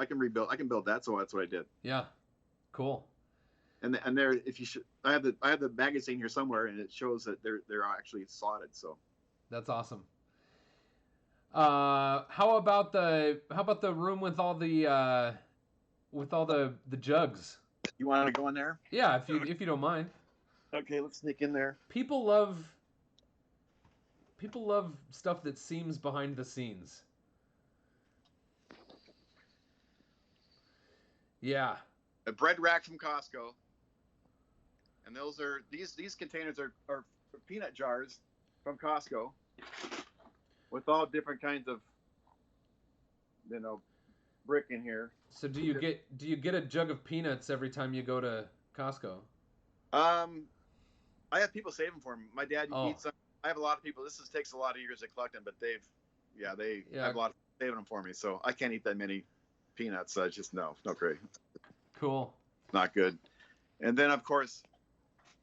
Speaker 1: rebuild. I can build that. So that's what I did.
Speaker 2: Yeah. Cool.
Speaker 1: And there, I have the magazine here somewhere, and it shows that they're actually slotted. So
Speaker 2: that's awesome. How about the room with all the jugs?
Speaker 1: You want to go in there?
Speaker 2: Yeah, if you don't mind.
Speaker 1: Okay, let's sneak in there.
Speaker 2: People love stuff that seems behind the scenes. Yeah.
Speaker 1: A bread rack from Costco. And these containers are peanut jars from Costco with all different kinds of brick in here.
Speaker 2: So do you get a jug of peanuts every time you go to Costco?
Speaker 1: I have people save them for me. My dad eats them. I have a lot of people. This takes a lot of years to collect them, but they have a lot of saving them for me. So I can't eat that many peanuts. Just no great.
Speaker 2: Cool.
Speaker 1: Not good. And then of course,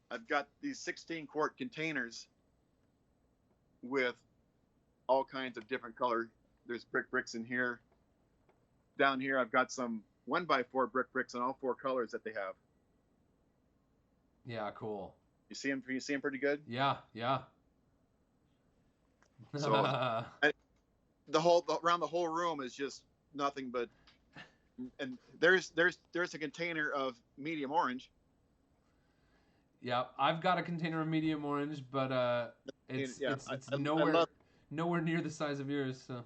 Speaker 1: I've got these 16-quart containers with all kinds of different color. There's bricks in here. Down here, I've got some 1x4 bricks in all 4 colors that they have.
Speaker 2: Yeah, cool.
Speaker 1: You see them? You see them pretty good?
Speaker 2: Yeah.
Speaker 1: So around the whole room is just nothing but. And there's a container of medium orange.
Speaker 2: Yeah, I've got a container of medium orange, but it's nowhere near the size of yours. So.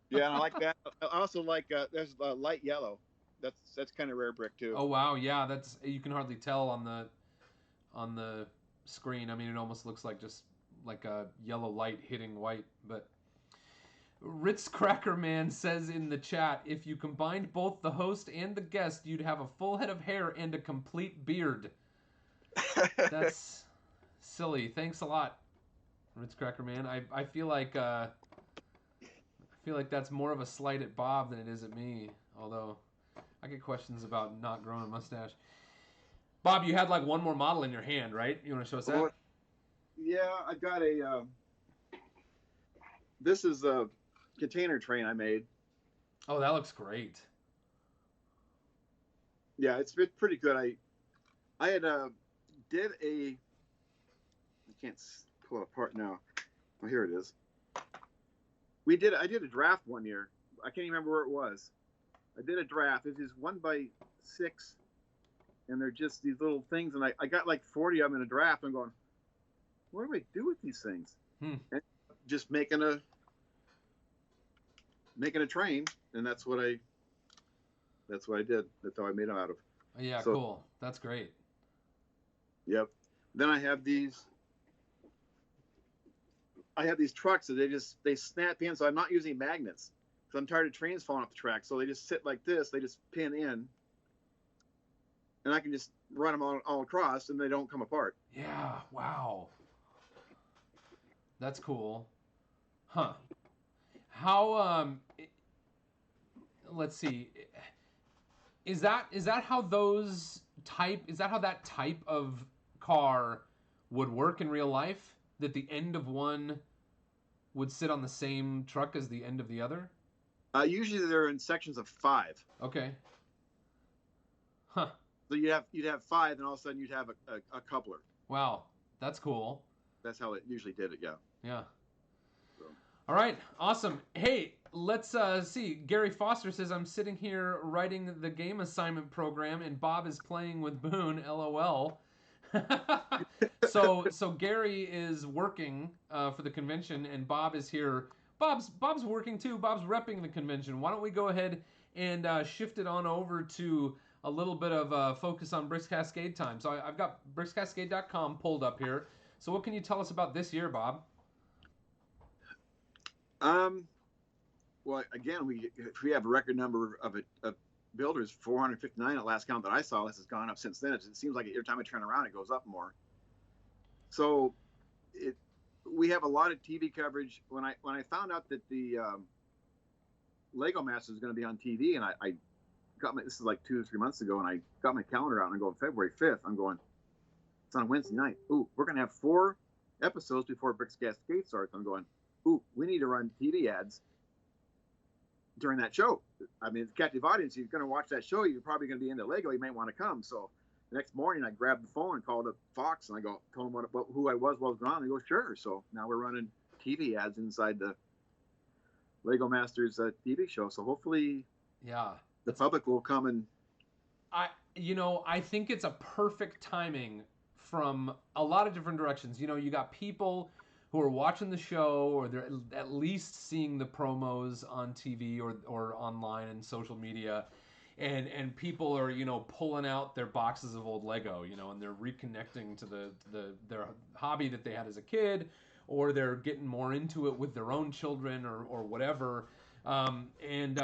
Speaker 1: Yeah, I like that. I also like there's light yellow. That's kind of rare brick too.
Speaker 2: Oh wow, yeah, that's you can hardly tell on the screen. I mean, it almost looks like just like a yellow light hitting white. But Ritz Cracker Man says in the chat, if you combined both the host and the guest, you'd have a full head of hair and a complete beard. That's silly. Thanks a lot, Ritz Cracker Man. I feel like that's more of a slight at Bob than it is at me. Although I get questions about not growing a mustache. Bob, you had like one more model in your hand, right? You want to show us that?
Speaker 1: Yeah, I got a. This is a container train I made.
Speaker 2: Oh, that looks great.
Speaker 1: Yeah, it's pretty good. I had did a. I can't pull it apart now. Oh, here it is. I did a draft one year. I can't even remember where it was. I did a draft. It is 1x6, and they're just these little things. And I got like 40 of them in a draft. I'm going, what do I do with these things? And just making a train, and that's what I did. That's how I made them out of.
Speaker 2: Yeah, so, cool. That's great.
Speaker 1: Yep. Then I have these trucks that they snap in, so I'm not using magnets. So I'm tired of trains falling off the track. So they just sit like this. They just pin in, and I can just run them all across, and they don't come apart.
Speaker 2: Yeah. Wow. That's cool. Huh. How let's see. Is that how that type of car would work in real life? That the end of one would sit on the same truck as the end of the other?
Speaker 1: Usually they're in sections of 5.
Speaker 2: Okay. Huh.
Speaker 1: So you'd have 5, and all of a sudden you'd have a coupler.
Speaker 2: Wow, that's cool.
Speaker 1: That's how it usually did it. Yeah.
Speaker 2: Yeah. So. All right. Awesome. Hey, let's see. Gary Foster says, I'm sitting here writing the game assignment program, and Bob is playing with Boone. LOL. So Gary is working for the convention, and Bob is here. Bob's working too. Bob's repping the convention. Why don't we go ahead and shift it on over to a little bit of focus on Bricks Cascade time. So I've got brickscascade.com pulled up here. So what can you tell us about this year, Bob?
Speaker 1: Well, again, we have a record number of builders, 459 at last count that I saw. This has gone up since then. It seems like every time I turn around, it goes up more. So we have a lot of TV coverage. When I found out that the Lego Masters is going to be on TV, and I got this is like 2 or 3 months ago, and I got my calendar out, and I go, February 5th. I'm going, it's on Wednesday night. Ooh, we're going to have 4 episodes before Bricks Cascade starts. I'm going, ooh, we need to run TV ads during that show. I mean, it's a captive audience. You're going to watch that show. You're probably going to be into Lego. You might want to come. So the next morning, I grabbed the phone and called up Fox, and I told them who I was, what was going on. They go, sure. So now we're running TV ads inside the Lego Masters TV show. So hopefully, the public will come and.
Speaker 2: I think it's a perfect timing from a lot of different directions. You got people who are watching the show, or they're at least seeing the promos on TV or online and social media, and people are pulling out their boxes of old Lego, and they're reconnecting to their hobby that they had as a kid, or they're getting more into it with their own children or whatever, and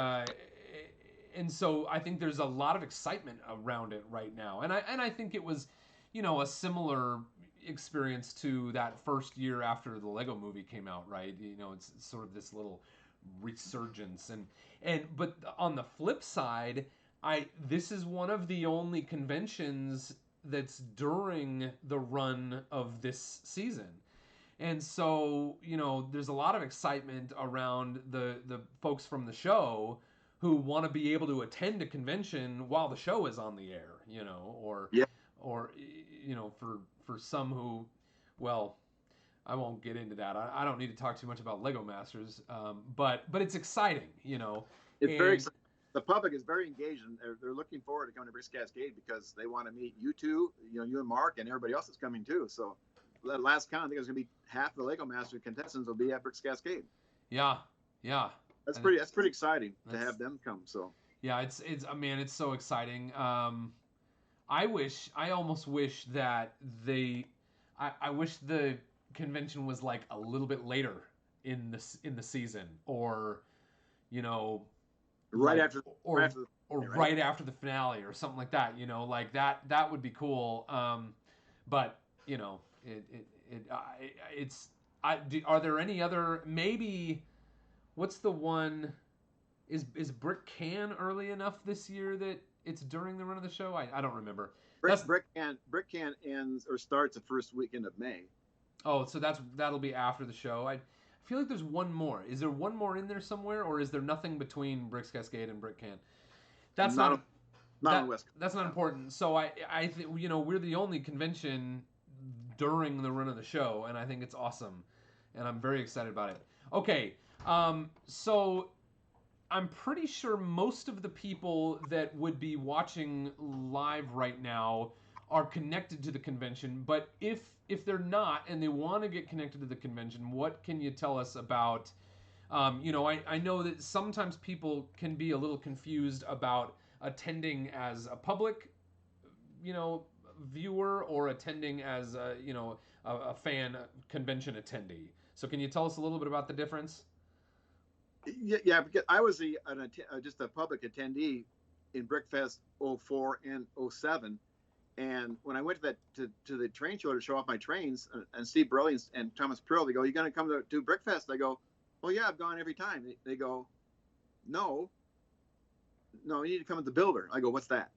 Speaker 2: so I think there's a lot of excitement around it right now, and I think it was a similar experience to that first year after the Lego movie came out, right? It's sort of this little resurgence. But on the flip side, this is one of the only conventions that's during the run of this season. And so, there's a lot of excitement around the folks from the show who want to be able to attend a convention while the show is on the air, or
Speaker 1: Yeah.
Speaker 2: or for some who, well, I won't get into that. I don't need to talk too much about Lego Masters, but it's exciting,
Speaker 1: It's very exciting. The public is very engaged, and they're looking forward to coming to Bricks Cascade because they want to meet you two, you and Mark, and everybody else that's coming too. So, that last count, I think it's going to be half the Lego Masters contestants will be at Bricks Cascade.
Speaker 2: Yeah.
Speaker 1: That's pretty exciting to have them come. So.
Speaker 2: Yeah, it's man, it's so exciting. I almost wish that I wish the convention was like a little bit later in the season, or
Speaker 1: right
Speaker 2: like,
Speaker 1: after
Speaker 2: right after the finale or something like that, like that would be cool. But are there any other, maybe, what's the one, is Brick Can early enough this year that it's during the run of the show? I don't remember.
Speaker 1: Brick Can ends or starts the first weekend of May.
Speaker 2: Oh, so that'll be after the show. I feel like there's one more. Is there one more in there somewhere, or is there nothing between Bricks Cascade and Brick Can? That's not
Speaker 1: on West Coast.
Speaker 2: That's not important. So I think we're the only convention during the run of the show, and I think it's awesome, and I'm very excited about it. Okay, so I'm pretty sure most of the people that would be watching live right now are connected to the convention, but if they're not and they want to get connected to the convention, what can you tell us about, I know that sometimes people can be a little confused about attending as a public, viewer, or attending as a fan convention attendee. So can you tell us a little bit about the difference?
Speaker 1: Yeah, because I was just a public attendee in Brickfest 04 and 07. And when I went to the train show to show off my trains, and Steve Burley and Thomas Prill, they go, "You going to come to Brickfest?" I go, "Well, yeah, I've gone every time." They go, "No, you need to come as the builder." I go, "What's that?"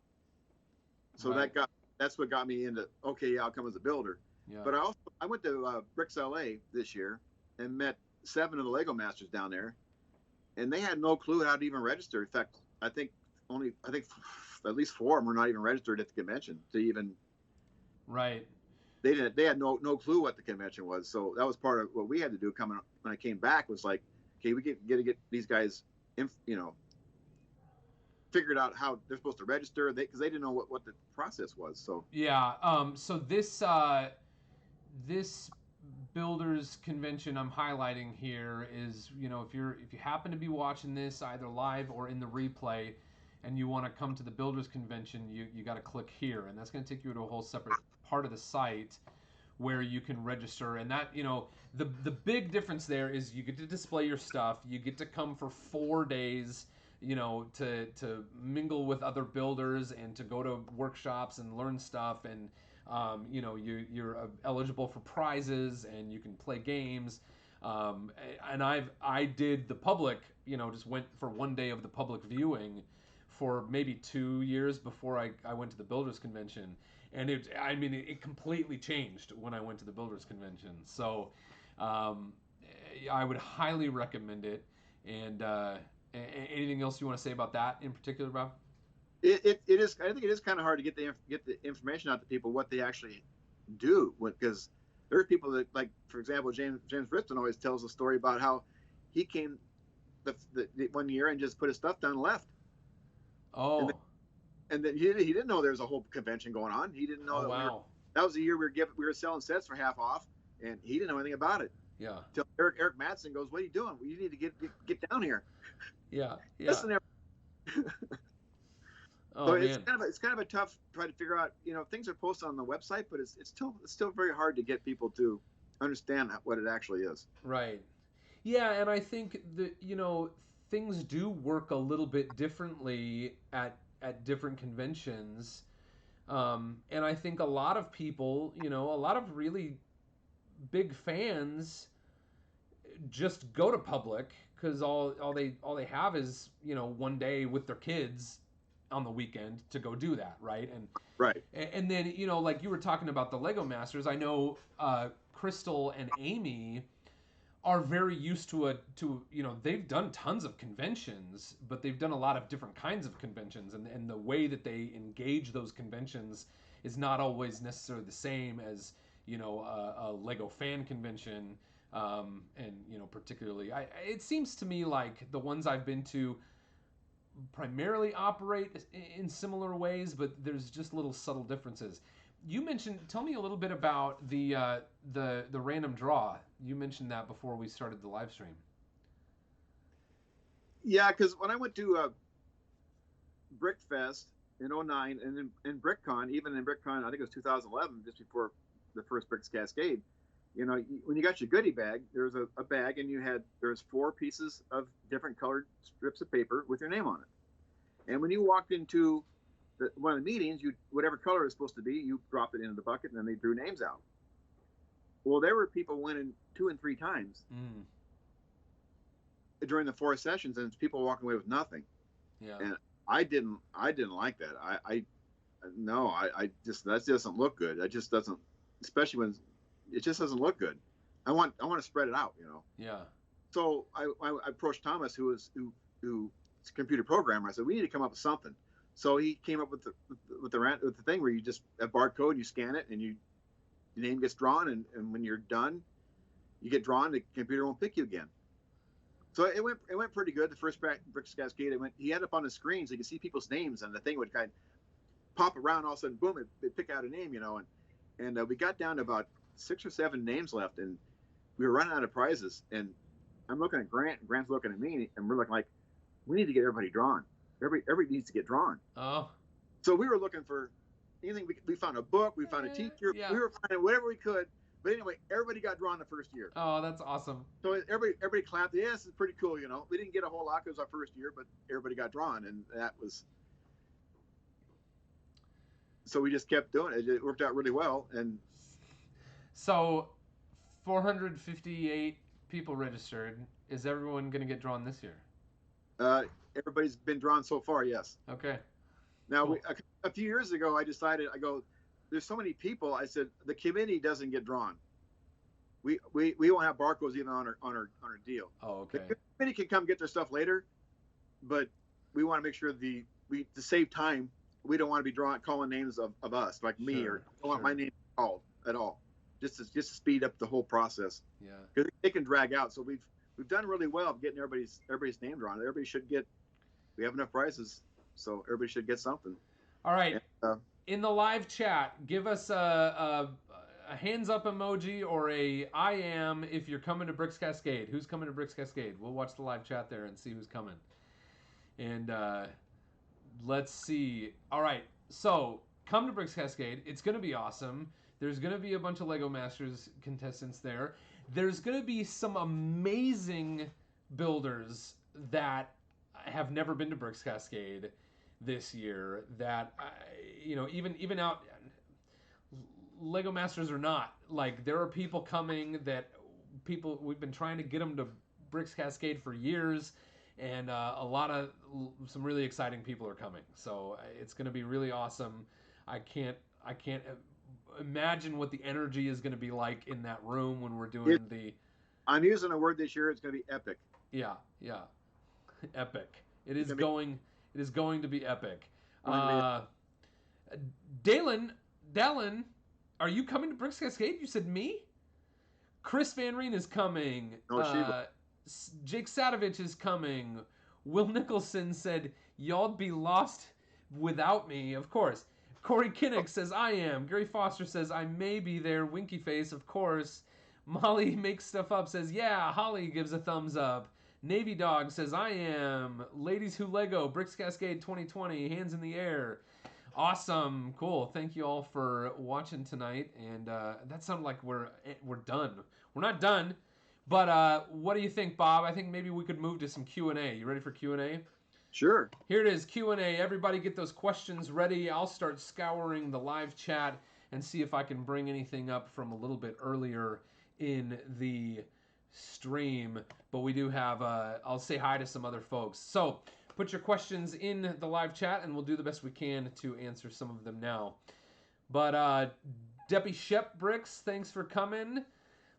Speaker 1: So
Speaker 2: Right.
Speaker 1: that's what got me into, okay, yeah, I'll come as a builder.
Speaker 2: Yeah.
Speaker 1: But I went to Bricks LA this year and met 7 of the Lego Masters down there, and they had no clue how to even register. In fact, I think at least 4 of them were not even registered at the convention to even.
Speaker 2: Right.
Speaker 1: They had no clue what the convention was. So that was part of what we had to do coming when I came back, was like, okay, we got to get these guys, figured out how they're supposed to register, because they didn't know what the process was. So
Speaker 2: yeah. So this builders convention I'm highlighting here is, if you happen to be watching this either live or in the replay, and you want to come to the builders convention, you got to click here, and that's going to take you to a whole separate part of the site where you can register. And that, the big difference there is you get to display your stuff, you get to come for 4 days, to mingle with other builders and to go to workshops and learn stuff, and you're eligible for prizes, and you can play games. And I did the public, just went for 1 day of the public viewing for maybe 2 years before I went to the builders convention, and it completely changed when I went to the builders convention. So I would highly recommend it. And anything else you want to say about that in particular, Rob?
Speaker 1: It is. I think it is kind of hard to get the information out to people what they actually do, because there are people that, like, for example, James Ripton always tells a story about how he came the 1 year and just put his stuff down and left.
Speaker 2: Oh.
Speaker 1: And then he didn't know there was a whole convention going on. He didn't know that.
Speaker 2: Wow.
Speaker 1: That was the year we were selling sets for half off, and he didn't know anything about it.
Speaker 2: Yeah.
Speaker 1: Till Eric Madsen goes, "What are you doing? Well, you need to get down here."
Speaker 2: Yeah.
Speaker 1: Listen,
Speaker 2: Oh,
Speaker 1: so
Speaker 2: man.
Speaker 1: it's kind of a tough try to figure out. Things are posted on the website, but it's still very hard to get people to understand what it actually is.
Speaker 2: Right. Yeah, and I think that things do work a little bit differently at different conventions, and I think a lot of people, a lot of really big fans just go to public because all they have is, you know, one day with their kids on the weekend to go do that, right?
Speaker 1: Right.
Speaker 2: And then, you know, like you were talking about the Lego Masters, I know Crystal and Amy are very used to you know, they've done tons of conventions, but they've done a lot of different kinds of conventions, and the way that they engage those conventions is not always necessarily the same as, you know, a Lego fan convention. And, you know, particularly, it seems to me like the ones I've been to primarily operate in similar ways, but there's just little subtle differences. You mentioned, tell me a little bit about the random draw. You mentioned that before we started the live stream.
Speaker 1: Yeah, because when I went to BrickFest in 09 and in BrickCon, even in BrickCon, I think it was 2011, just before the first Bricks Cascade, you know, when you got your goodie bag, there was a bag, and there's 4 pieces of different colored strips of paper with your name on it. And when you walked into one of the meetings, whatever color it was supposed to be, you dropped it into the bucket, and then they drew names out. Well, there were people winning 2 and 3 times during the 4 sessions, and people walking away with nothing.
Speaker 2: Yeah.
Speaker 1: And I didn't like that. I just, that doesn't look good. That just doesn't, especially when it just doesn't look good. I want to spread it out, you know.
Speaker 2: Yeah.
Speaker 1: So I approached Thomas, who's a computer programmer. I said, we need to come up with something. So he came up with the thing where you just a barcode, you scan it, and your name gets drawn, and when you're done, you get drawn. The computer won't pick you again. So it went pretty good. The first Bricks Cascade, he had up on the screen so you could see people's names, and the thing would kind of pop around. All of a sudden, boom! It pick out a name, you know, and we got down to about 6 or 7 names left, and we were running out of prizes. And I'm looking at Grant, and Grant's looking at me, and we're looking like, we need to get everybody drawn. Everybody needs to get drawn.
Speaker 2: Oh.
Speaker 1: So we were looking for anything. We found a book. We found a teacher.
Speaker 2: Yeah.
Speaker 1: We were finding whatever we could. But anyway, everybody got drawn the first year.
Speaker 2: Oh, that's awesome.
Speaker 1: So everybody clapped. Yeah, this is pretty cool, you know. We didn't get a whole lot because it was our first year, but everybody got drawn, and that was. So we just kept doing it. It worked out really well, and.
Speaker 2: So, 458 people registered. Is everyone going to get drawn this year?
Speaker 1: Everybody's been drawn so far, yes.
Speaker 2: Okay.
Speaker 1: Now, cool. A few years ago, I decided, there's so many people. I said the committee doesn't get drawn. We won't have barcodes even on our deal.
Speaker 2: Oh, okay.
Speaker 1: The committee can come get their stuff later, but we want to make sure to save time. We don't want to be calling names of us, like me, or I don't want my name called at all. Just to speed up the whole process. Yeah. Because it can drag out. So we've done really well of getting everybody's name drawn. Everybody should get. We have enough prizes, so everybody should get something.
Speaker 2: All right. And, in the live chat, give us a hands up emoji or a I am if you're coming to Bricks Cascade. Who's coming to Bricks Cascade? We'll watch the live chat there and see who's coming. And let's see. All right. So come to Bricks Cascade. It's going to be awesome. There's going to be a bunch of Lego Masters contestants there. There's going to be some amazing builders that have never been to Bricks Cascade this year that, you know, even out, Lego Masters or not, like, there are people coming we've been trying to get them to Bricks Cascade for years, and some really exciting people are coming. So it's going to be really awesome. I can't imagine what the energy is going to be like in that room when we're doing
Speaker 1: I'm using a word this year. It's going to be epic.
Speaker 2: Yeah. Epic. It is going to be epic. Dallin, are you coming to Bricks Cascade? You said me? Chris Van Reen is coming. Jake Sadovich is coming. Will Nicholson said, y'all'd be lost without me. Of course. Corey Kinnick says, I am. Gary Foster says, I may be there. Winky face, of course. Molly makes stuff up, says, yeah. Holly gives a thumbs up. Navy Dog says, I am. Ladies Who Lego, Bricks Cascade 2020, hands in the air. Awesome. Cool. Thank you all for watching tonight. And that sounded like we're done. We're not done. But what do you think, Bob? I think maybe we could move to some Q&A. You ready for Q&A?
Speaker 1: Sure.
Speaker 2: Here it is, Q&A. Everybody get those questions ready. I'll start scouring the live chat and see if I can bring anything up from a little bit earlier in the stream, but we do have. I'll say hi to some other folks. So put your questions in the live chat, and we'll do the best we can to answer some of them now. But Deppy Shep Bricks, thanks for coming.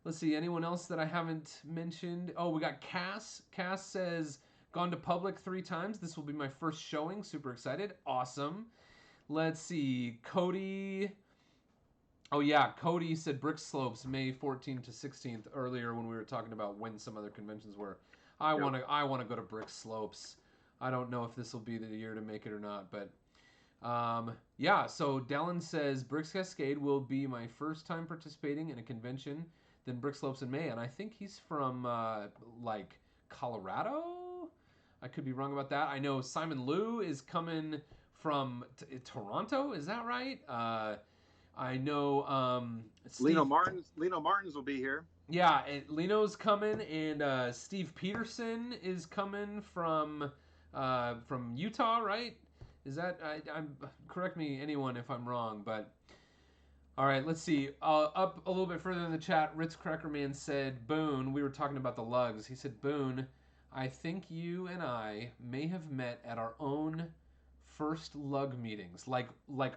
Speaker 2: Let's see, anyone else that I haven't mentioned? Oh, we got Cass. Cass says, gone to public 3 times. This will be my first showing. Super excited. Awesome. Let's see, Cody. Oh yeah, Cody said Brick Slopes May 14th to 16th earlier when we were talking about when some other conventions were. I want to go to Brick Slopes. I don't know if this will be the year to make it or not, but yeah. So Dallin says Bricks Cascade will be my first time participating in a convention. Then Brick Slopes in May, and I think he's from like Colorado. I could be wrong about that. I know Simon Liu is coming from Toronto. Is that right? I know
Speaker 1: Lino Martins will be here.
Speaker 2: Yeah, Lino's coming, and Steve Peterson is coming from Utah, right? Is that I'm correct me anyone if I'm wrong, but all right, let's see. Up a little bit further in the chat, Ritz Crackerman said, Boone, we were talking about the lugs. He said, Boone, I think you and I may have met at our own first lug meetings. Like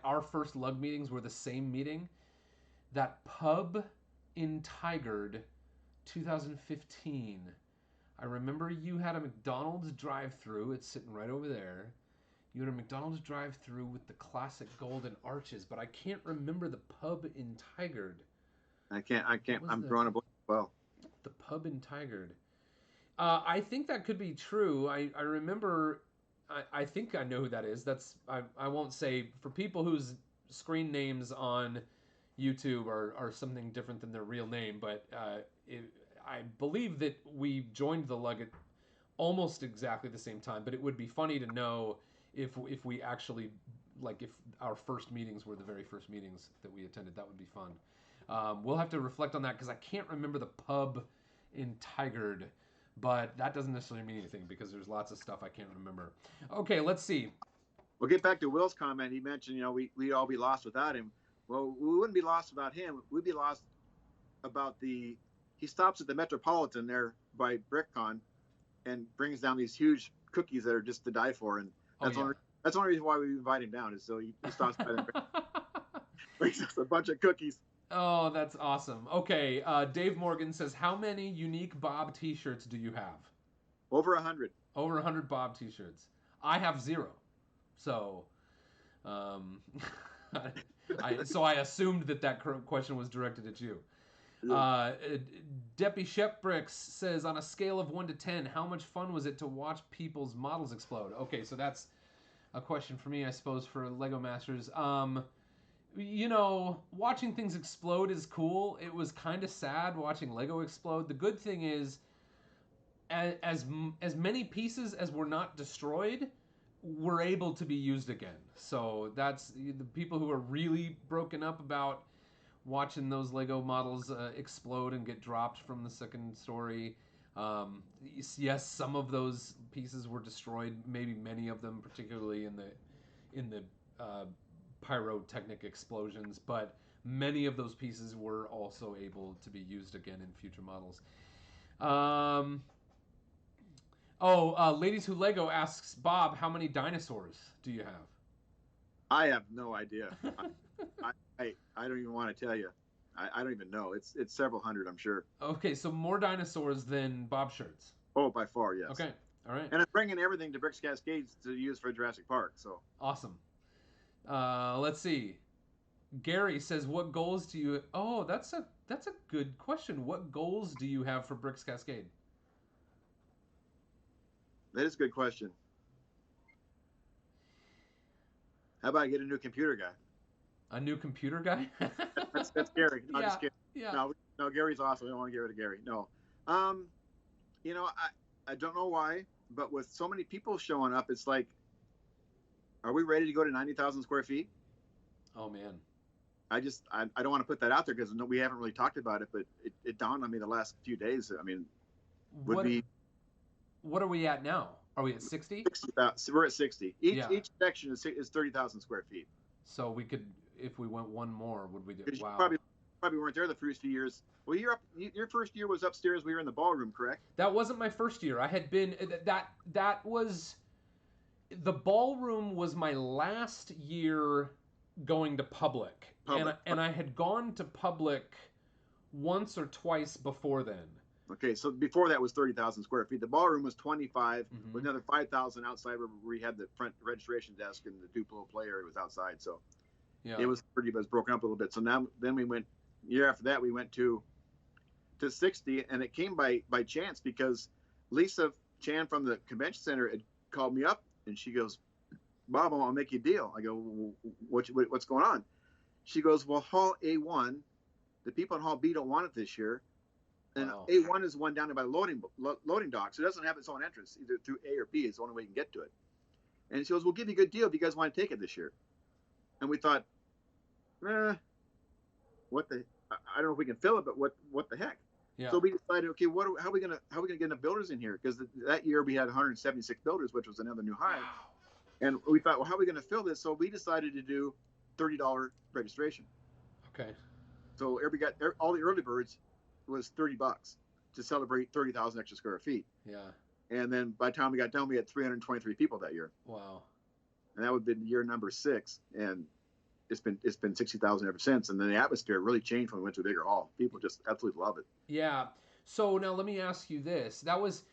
Speaker 2: our first lug meetings were the same meeting. That pub in Tigard, 2015. I remember you had a McDonald's drive-through. It's sitting right over there. You had a McDonald's drive-through with the classic golden arches, but I can't remember the pub in Tigard.
Speaker 1: I can't. I'm drawing a blank. Well,
Speaker 2: the pub in Tigard. I think that could be true. I remember. I think I know who that is. I won't say for people whose screen names on YouTube are something different than their real name, but I believe that we joined the lug at almost exactly the same time. But it would be funny to know if we actually, like, if our first meetings were the very first meetings that we attended. That would be fun. We'll have to reflect on that because I can't remember the pub in Tigard, but that doesn't necessarily mean anything because there's lots of stuff I can't remember. Okay, let's see.
Speaker 1: We'll get back to Will's comment. He mentioned, we'd all be lost without him. Well, we wouldn't be lost without him. We'd be lost about he stops at the Metropolitan there by BrickCon and brings down these huge cookies that are just to die for. And that's the only reason why we invite him down is so he stops by and brings us a bunch of cookies.
Speaker 2: Oh, that's awesome. Okay, Dave Morgan says, how many unique Bob t-shirts do you have?
Speaker 1: Over 100.
Speaker 2: Over 100 Bob t-shirts. I have 0. So, so I assumed that question was directed at you. Deppy Shep Bricks says, on a scale of 1 to 10, how much fun was it to watch people's models explode? Okay, so that's a question for me, I suppose, for Lego Masters. Watching things explode is cool. It was kind of sad watching Lego explode. The good thing is, as many pieces as were not destroyed were able to be used again. So that's the people who are really broken up about watching those Lego models explode and get dropped from the second story. Yes, some of those pieces were destroyed. Maybe many of them, particularly in the pyrotechnic explosions, but many of those pieces were also able to be used again in future models. Ladies Who Lego asks, Bob, how many dinosaurs do you have?
Speaker 1: I have no idea. I don't even want to tell you. I don't even know. It's several hundred, I'm sure. Okay,
Speaker 2: so more dinosaurs than Bob shirts.
Speaker 1: Oh, by far, yes.
Speaker 2: Okay, all right.
Speaker 1: And I'm bringing everything to Bricks Cascades to use for Jurassic Park. So
Speaker 2: awesome. Let's see. Gary says, "What goals do you?" Oh, that's a good question. What goals do you have for Bricks Cascade?
Speaker 1: That is a good question. How about I get a new computer guy?
Speaker 2: A new computer guy?
Speaker 1: that's Gary. No,
Speaker 2: yeah,
Speaker 1: just kidding.
Speaker 2: Yeah.
Speaker 1: No, Gary's awesome. I don't want to get rid of Gary. No. I don't know why, but with so many people showing up, it's like, are we ready to go to 90,000 square feet?
Speaker 2: Oh man.
Speaker 1: I don't want to put that out there because we haven't really talked about it, but it dawned on me the last few days. I mean,
Speaker 2: what are we at now? Are we at 60?
Speaker 1: 60,000. We're at 60. Each section is 30,000 square feet.
Speaker 2: So we could, if we went one more, would we do? Wow.
Speaker 1: probably weren't there the first few years. Well, your first year was upstairs. We were in the ballroom, correct?
Speaker 2: That wasn't my first year. I had been that was the ballroom was my last year going to public. And I had gone to public once or twice before then.
Speaker 1: Okay, so before that was 30,000 square feet. The ballroom was 25, with another 5,000 outside where we had the front registration desk and the Duplo player was outside. So it was 30, but it was broken up a little bit. So then we went, year after that, we went to 60, and it came by chance because Lisa Chan from the convention center had called me up, and she goes, "Bob, I'll make you a deal." I go, "What's going on?" She goes, "Well, Hall A1, the people in Hall B don't want it this year. And A1 is the one down there by the loading dock, so it doesn't have its own entrance, either through A or B. It's the only way you can get to it." And she goes, "We'll give you a good deal if you guys want to take it this year." And we thought, what the? I don't know if we can fill it, but what the heck?
Speaker 2: Yeah.
Speaker 1: So we decided, okay, how are we gonna get enough builders in here? Because that year we had 176 builders, which was another new high.
Speaker 2: Wow.
Speaker 1: And we thought, well, how are we going to fill this? So we decided to do $30 registration.
Speaker 2: Okay.
Speaker 1: So all the early birds was $30 to celebrate 30,000 extra square feet.
Speaker 2: Yeah.
Speaker 1: And then by the time we got done, we had 323 people that year.
Speaker 2: Wow.
Speaker 1: And that would have been year number 6. And it's been 60,000 ever since. And then the atmosphere really changed when we went to a bigger hall. People just absolutely love it.
Speaker 2: Yeah. So now let me ask you this. That was,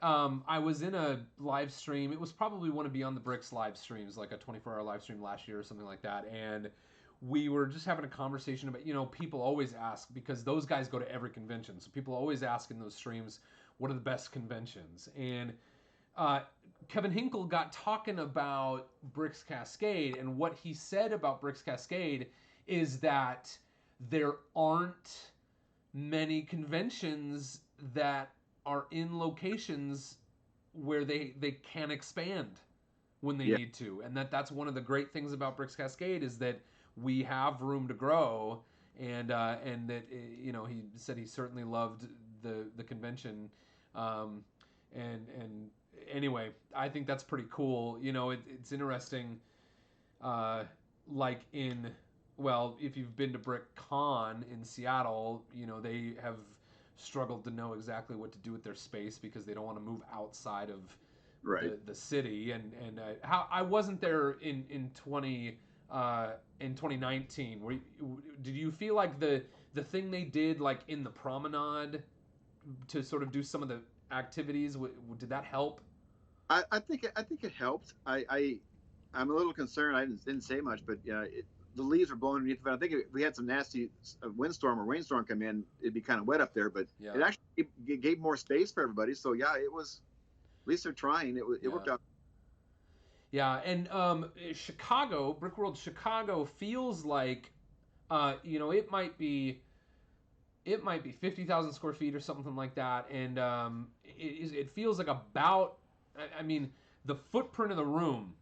Speaker 2: I was in a live stream. It was probably one of Beyond the Bricks live streams, like a 24-hour live stream last year or something like that. And we were just having a conversation about, people always ask, because those guys go to every convention. So people always ask in those streams, what are the best conventions? And Kevin Hinkle got talking about Bricks Cascade, and what he said about Bricks Cascade is that there aren't many conventions that are in locations where they can expand when they need to, and that's one of the great things about Bricks Cascade is that we have room to grow, and that he said he certainly loved the convention, and anyway, I think that's pretty cool. It's interesting, like if you've been to BrickCon in Seattle, they have struggled to know exactly what to do with their space because they don't want to move outside of the city. And how I wasn't there in 2019. Did you feel like the thing they did like in the promenade to sort of do some of the activities, did that help?
Speaker 1: I think it helped. I'm a little concerned. I didn't say much, but the leaves were blowing underneath. But I think if we had some nasty windstorm or rainstorm come in, it'd be kind of wet up there. But it actually gave more space for everybody. So it was. At least they're trying. It worked out.
Speaker 2: Yeah, and Chicago, Brickworld Chicago feels like, it might be 50,000 square feet or something like that, and it feels like about. I mean, the footprint of the room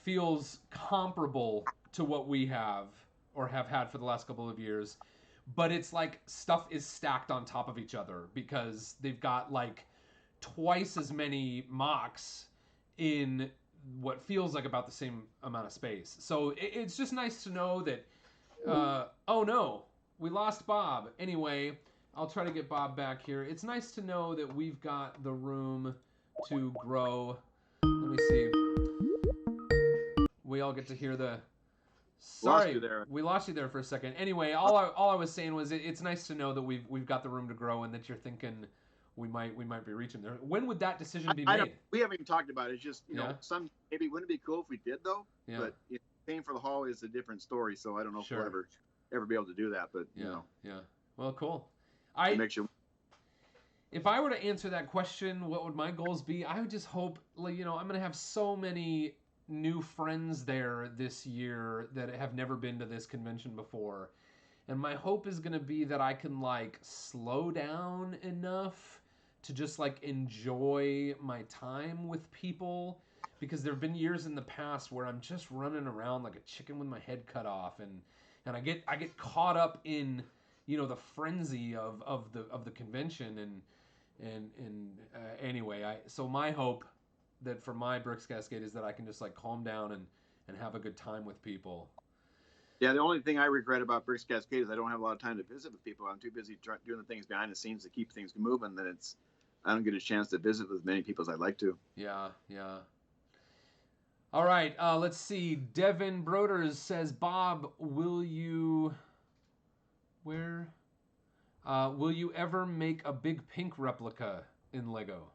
Speaker 2: feels comparable to what we have or have had for the last couple of years, but it's like stuff is stacked on top of each other because they've got like twice as many mocks in what feels like about the same amount of space. So it's just nice to know that, oh no, we lost Bob. Anyway, I'll try to get Bob back here. It's nice to know that we've got the room to grow. Let me see. We all get to hear the... Sorry,
Speaker 1: lost you there.
Speaker 2: We lost you there for a second. Anyway, all I was saying was it's nice to know that we've got the room to grow and that you're thinking we might be reaching there. When would that decision be made?
Speaker 1: We haven't even talked about it. It's just some maybe wouldn't it be cool if we did though? Yeah. But paying for the hall is a different story. So I don't know if we'll ever be able to do that. But
Speaker 2: Yeah. Well, cool.
Speaker 1: Make sure.
Speaker 2: If I were to answer that question, what would my goals be? I would just hope, I'm going to have so many new friends there this year that have never been to this convention before. And my hope is going to be that I can slow down enough to just enjoy my time with people, because there have been years in the past where I'm just running around like a chicken with my head cut off, and I get caught up in the frenzy of the convention, and anyway, so my hope that for my Bricks Cascade is that I can just calm down and have a good time with people.
Speaker 1: Yeah, the only thing I regret about Bricks Cascade is I don't have a lot of time to visit with people. I'm too busy doing the things behind the scenes to keep things moving. That I don't get a chance to visit with as many people as I'd like to.
Speaker 2: Yeah. All right, let's see. Devin Broders says, Bob, will you ever make a big pink replica in Lego?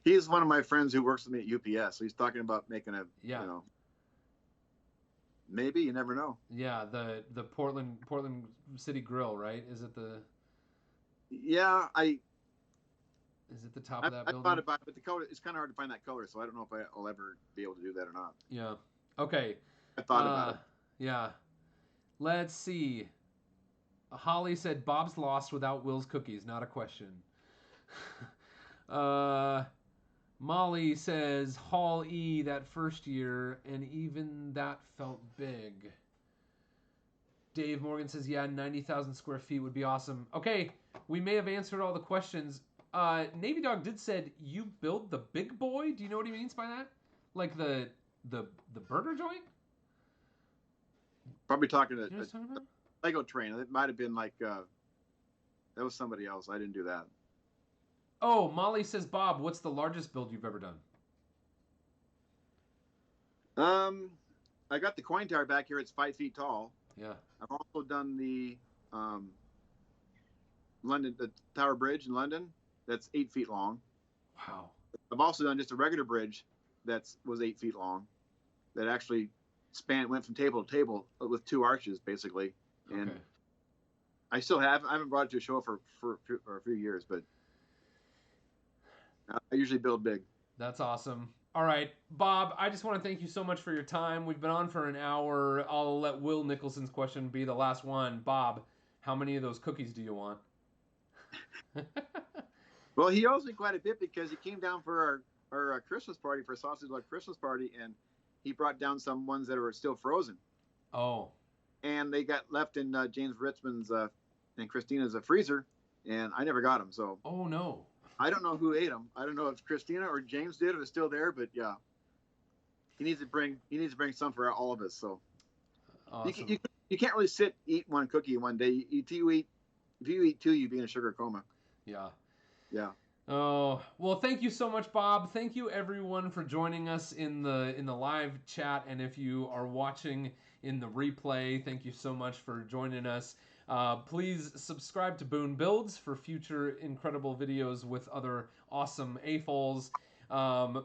Speaker 1: He's one of my friends who works with me at UPS. So he's talking about making maybe, you never know.
Speaker 2: Yeah, the Portland City Grill, right? Is it the?
Speaker 1: Yeah,
Speaker 2: Is it the top of that building?
Speaker 1: I thought about it, but the color, it's kind of hard to find that color, so I don't know if I'll ever be able to do that or not.
Speaker 2: Yeah. Okay.
Speaker 1: I thought about it.
Speaker 2: Yeah. Let's see. Holly said, Bob's lost without Will's cookies. Not a question. Molly says, Hall E that first year, and even that felt big. Dave Morgan says, yeah, 90,000 square feet would be awesome. Okay, we may have answered all the questions. Navy Dog did said, you build the big boy? Do you know what he means by that? Like the burger joint?
Speaker 1: Probably talking to
Speaker 2: You know what he's talking about?
Speaker 1: Lego train. It might have been like that was somebody else. I didn't do that.
Speaker 2: Oh, Molly says, Bob, what's the largest build you've ever done?
Speaker 1: I got the coin tower back here. It's 5 feet tall.
Speaker 2: Yeah.
Speaker 1: I've also done the the Tower Bridge in London. That's 8 feet long.
Speaker 2: Wow.
Speaker 1: I've also done just a regular bridge was 8 feet long. That actually went from table to table with 2 arches basically. And
Speaker 2: Okay.
Speaker 1: I haven't brought it to a show for a few years, but I usually build big.
Speaker 2: That's awesome. All right, Bob, I just want to thank you so much for your time. We've been on for an hour. I'll let Will Nicholson's question be the last one. Bob, how many of those cookies do you want?
Speaker 1: Well, he owes me quite a bit because he came down for our Christmas party, for Sausage Lug Christmas party, and he brought down some ones that were still frozen.
Speaker 2: Oh.
Speaker 1: And they got left in James Richmond's and Christina's freezer, and I never got them. So. Oh
Speaker 2: no.
Speaker 1: I don't know who ate them. I don't know if Christina or James did. If it's still there, but yeah, he needs to bring some for all of us. So
Speaker 2: awesome.
Speaker 1: You can't really eat one cookie in one day. If you eat 2, you'd be in a sugar coma.
Speaker 2: Yeah.
Speaker 1: Yeah.
Speaker 2: Oh, well, thank you so much, Bob. Thank you everyone for joining us in the live chat, and if you are watching in the replay, thank you so much for joining us. Please subscribe to Boone Builds for future incredible videos with other awesome AFOLs.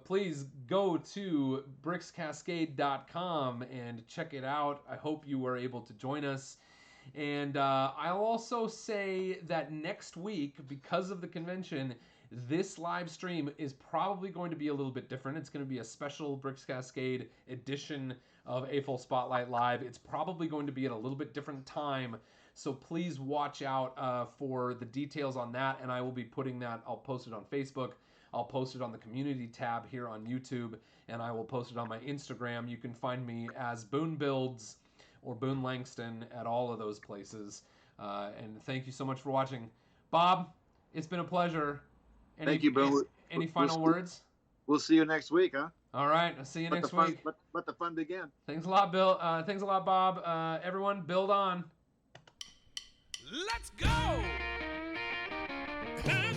Speaker 2: Please go to brickscascade.com and check it out. I hope you were able to join us. And I'll also say that next week, because of the convention, this live stream is probably going to be a little bit different. It's going to be a special Bricks Cascade edition of AFOL Spotlight Live. It's probably going to be at a little bit different time. So please watch out for the details on that, and I will be putting that. I'll post it on Facebook. I'll post it on the community tab here on YouTube, and I will post it on my Instagram. You can find me as Boone Builds or Boone Langston at all of those places. And thank you so much for watching. Bob, it's been a pleasure.
Speaker 1: Thank you, Boone.
Speaker 2: Any final words?
Speaker 1: We'll see you next week, huh?
Speaker 2: All right. I'll see you next week.
Speaker 1: Let the fun begin.
Speaker 2: Thanks a lot, Bill. Thanks a lot, Bob. Everyone, build on.
Speaker 3: Let's go! I'm